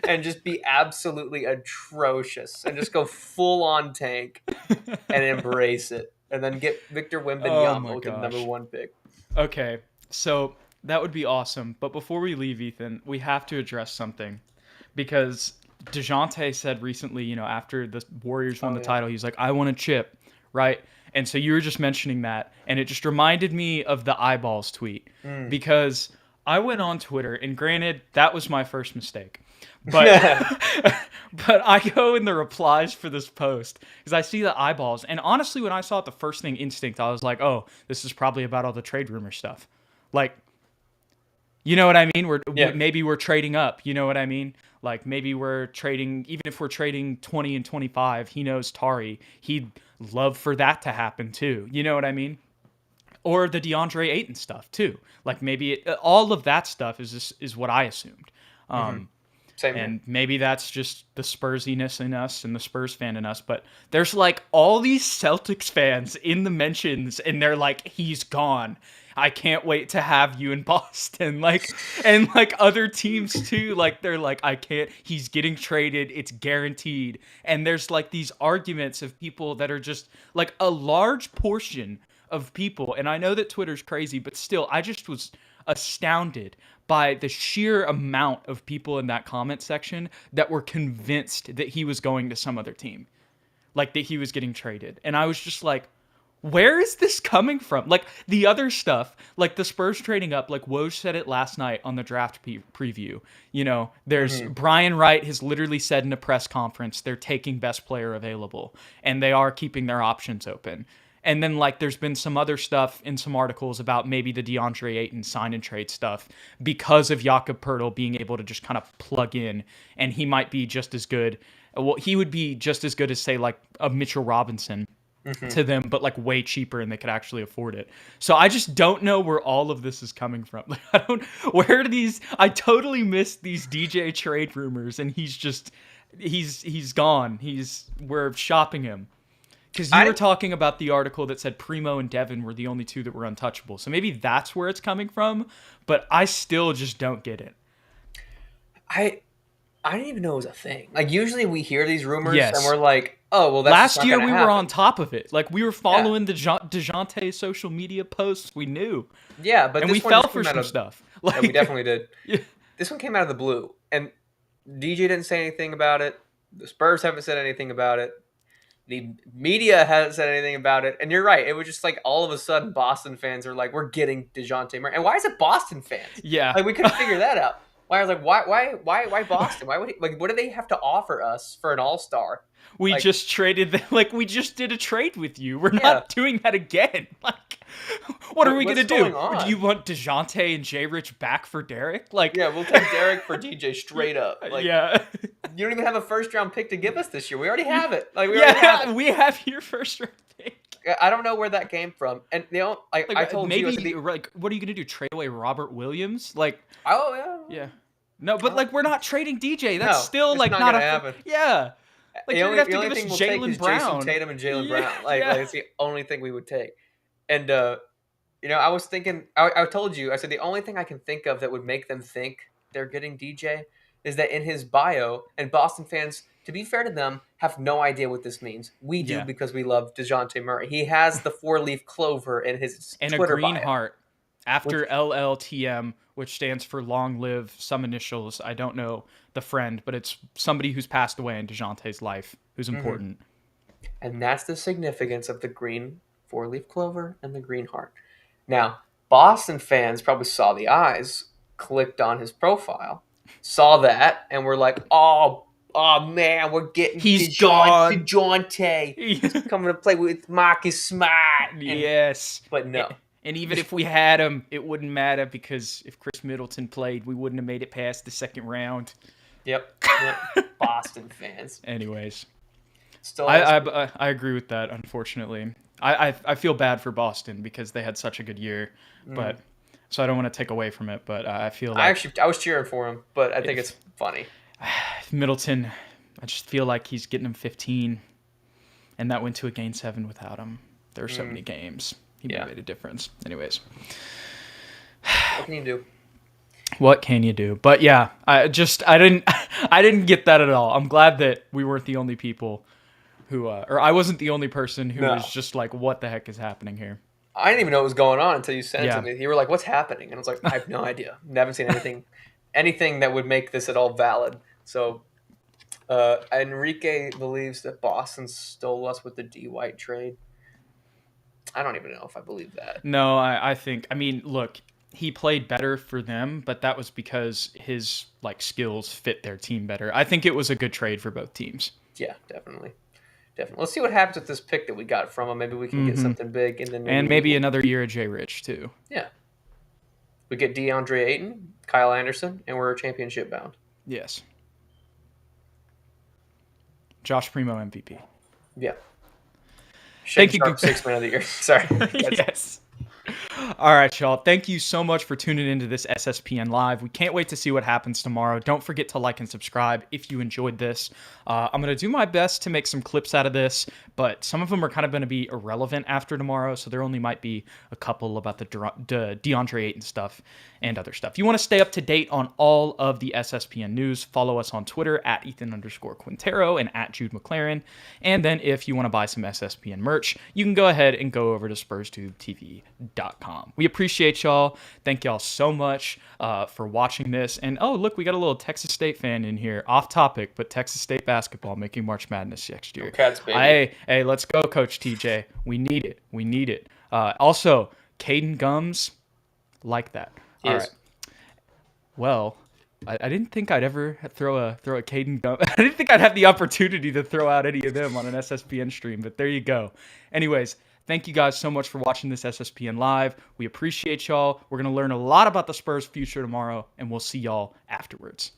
Speaker 2: and just be absolutely atrocious and just go full on tank and embrace it, and then get Victor Wembanyama with the number 1 pick.
Speaker 1: Okay, so that would be awesome. But before we leave, Ethan, we have to address something, because DeJounte said recently, after the Warriors won the title, he's like, I want a chip, right? And so you were just mentioning that, and it just reminded me of the eyeballs tweet, because I went on Twitter, and granted, that was my first mistake. But but I go in the replies for this post because I see the eyeballs. And honestly, when I saw it, the first thing instinct, I was like, oh, this is probably about all the trade rumor stuff. Like, you know what I mean? Maybe we're trading up. You know what I mean? Like maybe we're trading, even if we're trading 20 and 25, he knows Tari. He'd love for that to happen too. You know what I mean? Or the DeAndre Ayton stuff too. Like maybe all of that stuff is what I assumed.
Speaker 2: Same
Speaker 1: and maybe that's just the Spursiness in us and the Spurs fan in us. But there's like all these Celtics fans in the mentions, and they're like, he's gone. I can't wait to have you in Boston. And other teams too. Like they're like, I can't, he's getting traded. It's guaranteed. And there's like these arguments of people that are just like a large portion of people. And I know that Twitter's crazy, but still, I just was astounded by the sheer amount of people in that comment section that were convinced that he was going to some other team, like that he was getting traded. And I was just like, where is this coming from? Like the other stuff, like the Spurs trading up, like Woj said it last night on the draft preview. You know, there's Brian Wright has literally said in a press conference, they're taking best player available and they are keeping their options open. And then, like, there's been some other stuff in some articles about maybe the DeAndre Ayton sign and trade stuff because of Jakob Poeltl being able to just kind of plug in, and he might be just as good. Well, he would be just as good as, say, like, a Mitchell Robinson.
Speaker 2: Hmm.
Speaker 1: to them, but like way cheaper and they could actually afford it. So I just don't know where all of this is coming from. Like, I totally missed these DJ trade rumors and he's gone. We're shopping him. Because you
Speaker 2: I
Speaker 1: were talking about the article that said Primo and Devin were the only two that were untouchable. So maybe that's where it's coming from, but I still just don't get it.
Speaker 2: I I didn't even know it was a thing. Like usually we hear these rumors and
Speaker 1: Yes.
Speaker 2: we're like, oh well, that's just
Speaker 1: Last
Speaker 2: not
Speaker 1: year
Speaker 2: going to
Speaker 1: we were on
Speaker 2: happen.
Speaker 1: top of it. Like we were
Speaker 2: Yeah,
Speaker 1: following the DeJounte social media posts. We knew.
Speaker 2: yeah, but
Speaker 1: And we
Speaker 2: this one
Speaker 1: fell
Speaker 2: just
Speaker 1: for
Speaker 2: came out
Speaker 1: some
Speaker 2: of.
Speaker 1: stuff.
Speaker 2: Yeah, we
Speaker 1: Like
Speaker 2: definitely did.
Speaker 1: yeah.
Speaker 2: This one came out of the blue, and DJ didn't say anything about it. The Spurs haven't said anything about it. The media hasn't said anything about it. And you're right. It was just like all of a sudden Boston fans are like, we're getting DeJounte Murray. And why is it Boston fans?
Speaker 1: Yeah.
Speaker 2: Like we couldn't figure that out. Why I was like, why Boston? Why would he, like what do they have to offer us for an all-star?
Speaker 1: We
Speaker 2: Like,
Speaker 1: just traded like we just did a trade with you. We're
Speaker 2: yeah.
Speaker 1: not doing that again. Like what are we
Speaker 2: What's
Speaker 1: gonna do?
Speaker 2: going
Speaker 1: Do you
Speaker 2: on?
Speaker 1: want DeJounte and J Rich back for Derek? Like
Speaker 2: Yeah, we'll take Derek for DJ straight up. Like
Speaker 1: yeah.
Speaker 2: you don't even have a first round pick to give us this year. We already have it. Like we already have
Speaker 1: Yeah,
Speaker 2: it.
Speaker 1: we have your first round pick.
Speaker 2: I don't know where that came from. And I
Speaker 1: Like
Speaker 2: told you I said
Speaker 1: maybe like what are you gonna do? Trade away Robert Williams? Like
Speaker 2: oh yeah.
Speaker 1: yeah. No, but like we're not trading DJ. That's
Speaker 2: No,
Speaker 1: still
Speaker 2: it's
Speaker 1: like
Speaker 2: not
Speaker 1: not
Speaker 2: gonna
Speaker 1: a
Speaker 2: happen.
Speaker 1: yeah. Like
Speaker 2: The
Speaker 1: you're
Speaker 2: only,
Speaker 1: gonna have
Speaker 2: the
Speaker 1: to
Speaker 2: only
Speaker 1: give us
Speaker 2: thing we'll take
Speaker 1: Jalen
Speaker 2: is Jason
Speaker 1: Brown.
Speaker 2: Tatum and Jalen
Speaker 1: Yeah,
Speaker 2: Brown. Like
Speaker 1: yeah.
Speaker 2: it's the only thing we would take. And I was thinking. I told you. I said the only thing I can think of that would make them think they're getting DJ is that in his bio, and Boston fans, to be fair to them, have no idea what this means. We do
Speaker 1: Yeah.
Speaker 2: because we love DeJounte Murray. He has the four-leaf clover in his
Speaker 1: And a
Speaker 2: Twitter
Speaker 1: green
Speaker 2: bio.
Speaker 1: heart
Speaker 2: Which
Speaker 1: after LLTM, which stands for long live some initials. I don't know the friend, but it's somebody who's passed away in DeJounte's life who's
Speaker 2: Mhm.
Speaker 1: important.
Speaker 2: And that's the significance of the green four-leaf clover and the green heart. Now, Boston fans probably saw the eyes, clicked on his profile, saw that, and were like, oh man, we're getting
Speaker 1: He's gone.
Speaker 2: DeJounte. He's coming to play with Marcus Smart.
Speaker 1: Yes.
Speaker 2: But no.
Speaker 1: And even if we had him, it wouldn't matter because if Chris Middleton played, we wouldn't have made it past the second round.
Speaker 2: Yep. Boston fans.
Speaker 1: Anyways,
Speaker 2: Still,
Speaker 1: I agree with that. Unfortunately, I feel bad for Boston because they had such a good year, but so I don't want to take away from it. But I feel like
Speaker 2: I was cheering for him, but I think it's funny.
Speaker 1: Middleton, I just feel like he's getting him 15, and that went to a game 7 without him. There were so many games. He made a difference. Anyways,
Speaker 2: What can you do?
Speaker 1: what can you do? But yeah, I didn't get that at all. I'm glad that we weren't the only people who, or I wasn't the only person who was just like, what the heck is happening here?
Speaker 2: I didn't even know what was going on until you sent it to
Speaker 1: Yeah.
Speaker 2: me. You were like, "What's happening?" And I was like, "I have no idea. Haven't seen anything that would make this at all valid." So, Enrique believes that Boston stole us with the D White trade. I don't even know if I believe that.
Speaker 1: No, I think, I mean, look, he played better for them, but that was because his like skills fit their team better. I think it was a good trade for both teams.
Speaker 2: Yeah, definitely. Let's see what happens with this pick that we got from him. Maybe we can get something big, and then
Speaker 1: Maybe another year of J Rich too.
Speaker 2: yeah, we get DeAndre Ayton, Kyle Anderson, and we're championship bound.
Speaker 1: Yes. Josh Primo MVP.
Speaker 2: Yeah.
Speaker 1: Thank
Speaker 2: Shaedon
Speaker 1: you.
Speaker 2: Sharpe, 6th man of the year. Sorry.
Speaker 1: Yes. All right, y'all. Thank you so much for tuning into this SSPN Live. We can't wait to see what happens tomorrow. Don't forget to like and subscribe if you enjoyed this. I'm going to do my best to make some clips out of this, but some of them are kind of going to be irrelevant after tomorrow, so there only might be a couple about the DeAndre Ayton stuff and other stuff. If you want to stay up to date on all of the SSPN news, follow us on Twitter at Ethan_Quintero and at Jude McLaren. And then if you want to buy some SSPN merch, you can go ahead and go over to SpursTubeTV.com. We appreciate y'all. Thank y'all so much for watching this. And oh, look, we got a little Texas State fan in here. Off topic, but Texas State basketball making March Madness next year.
Speaker 2: Cats, baby.
Speaker 1: Hey, let's go, Coach TJ. We need it. We need it. Also, Caden Gums, like that. All right. Well, I didn't think I'd ever throw a Caden Gum. I didn't think I'd have the opportunity to throw out any of them on an SSPN stream, but there you go. Anyways, thank you guys so much for watching this SSPN Live. We appreciate y'all. We're going to learn a lot about the Spurs' future tomorrow, and we'll see y'all afterwards.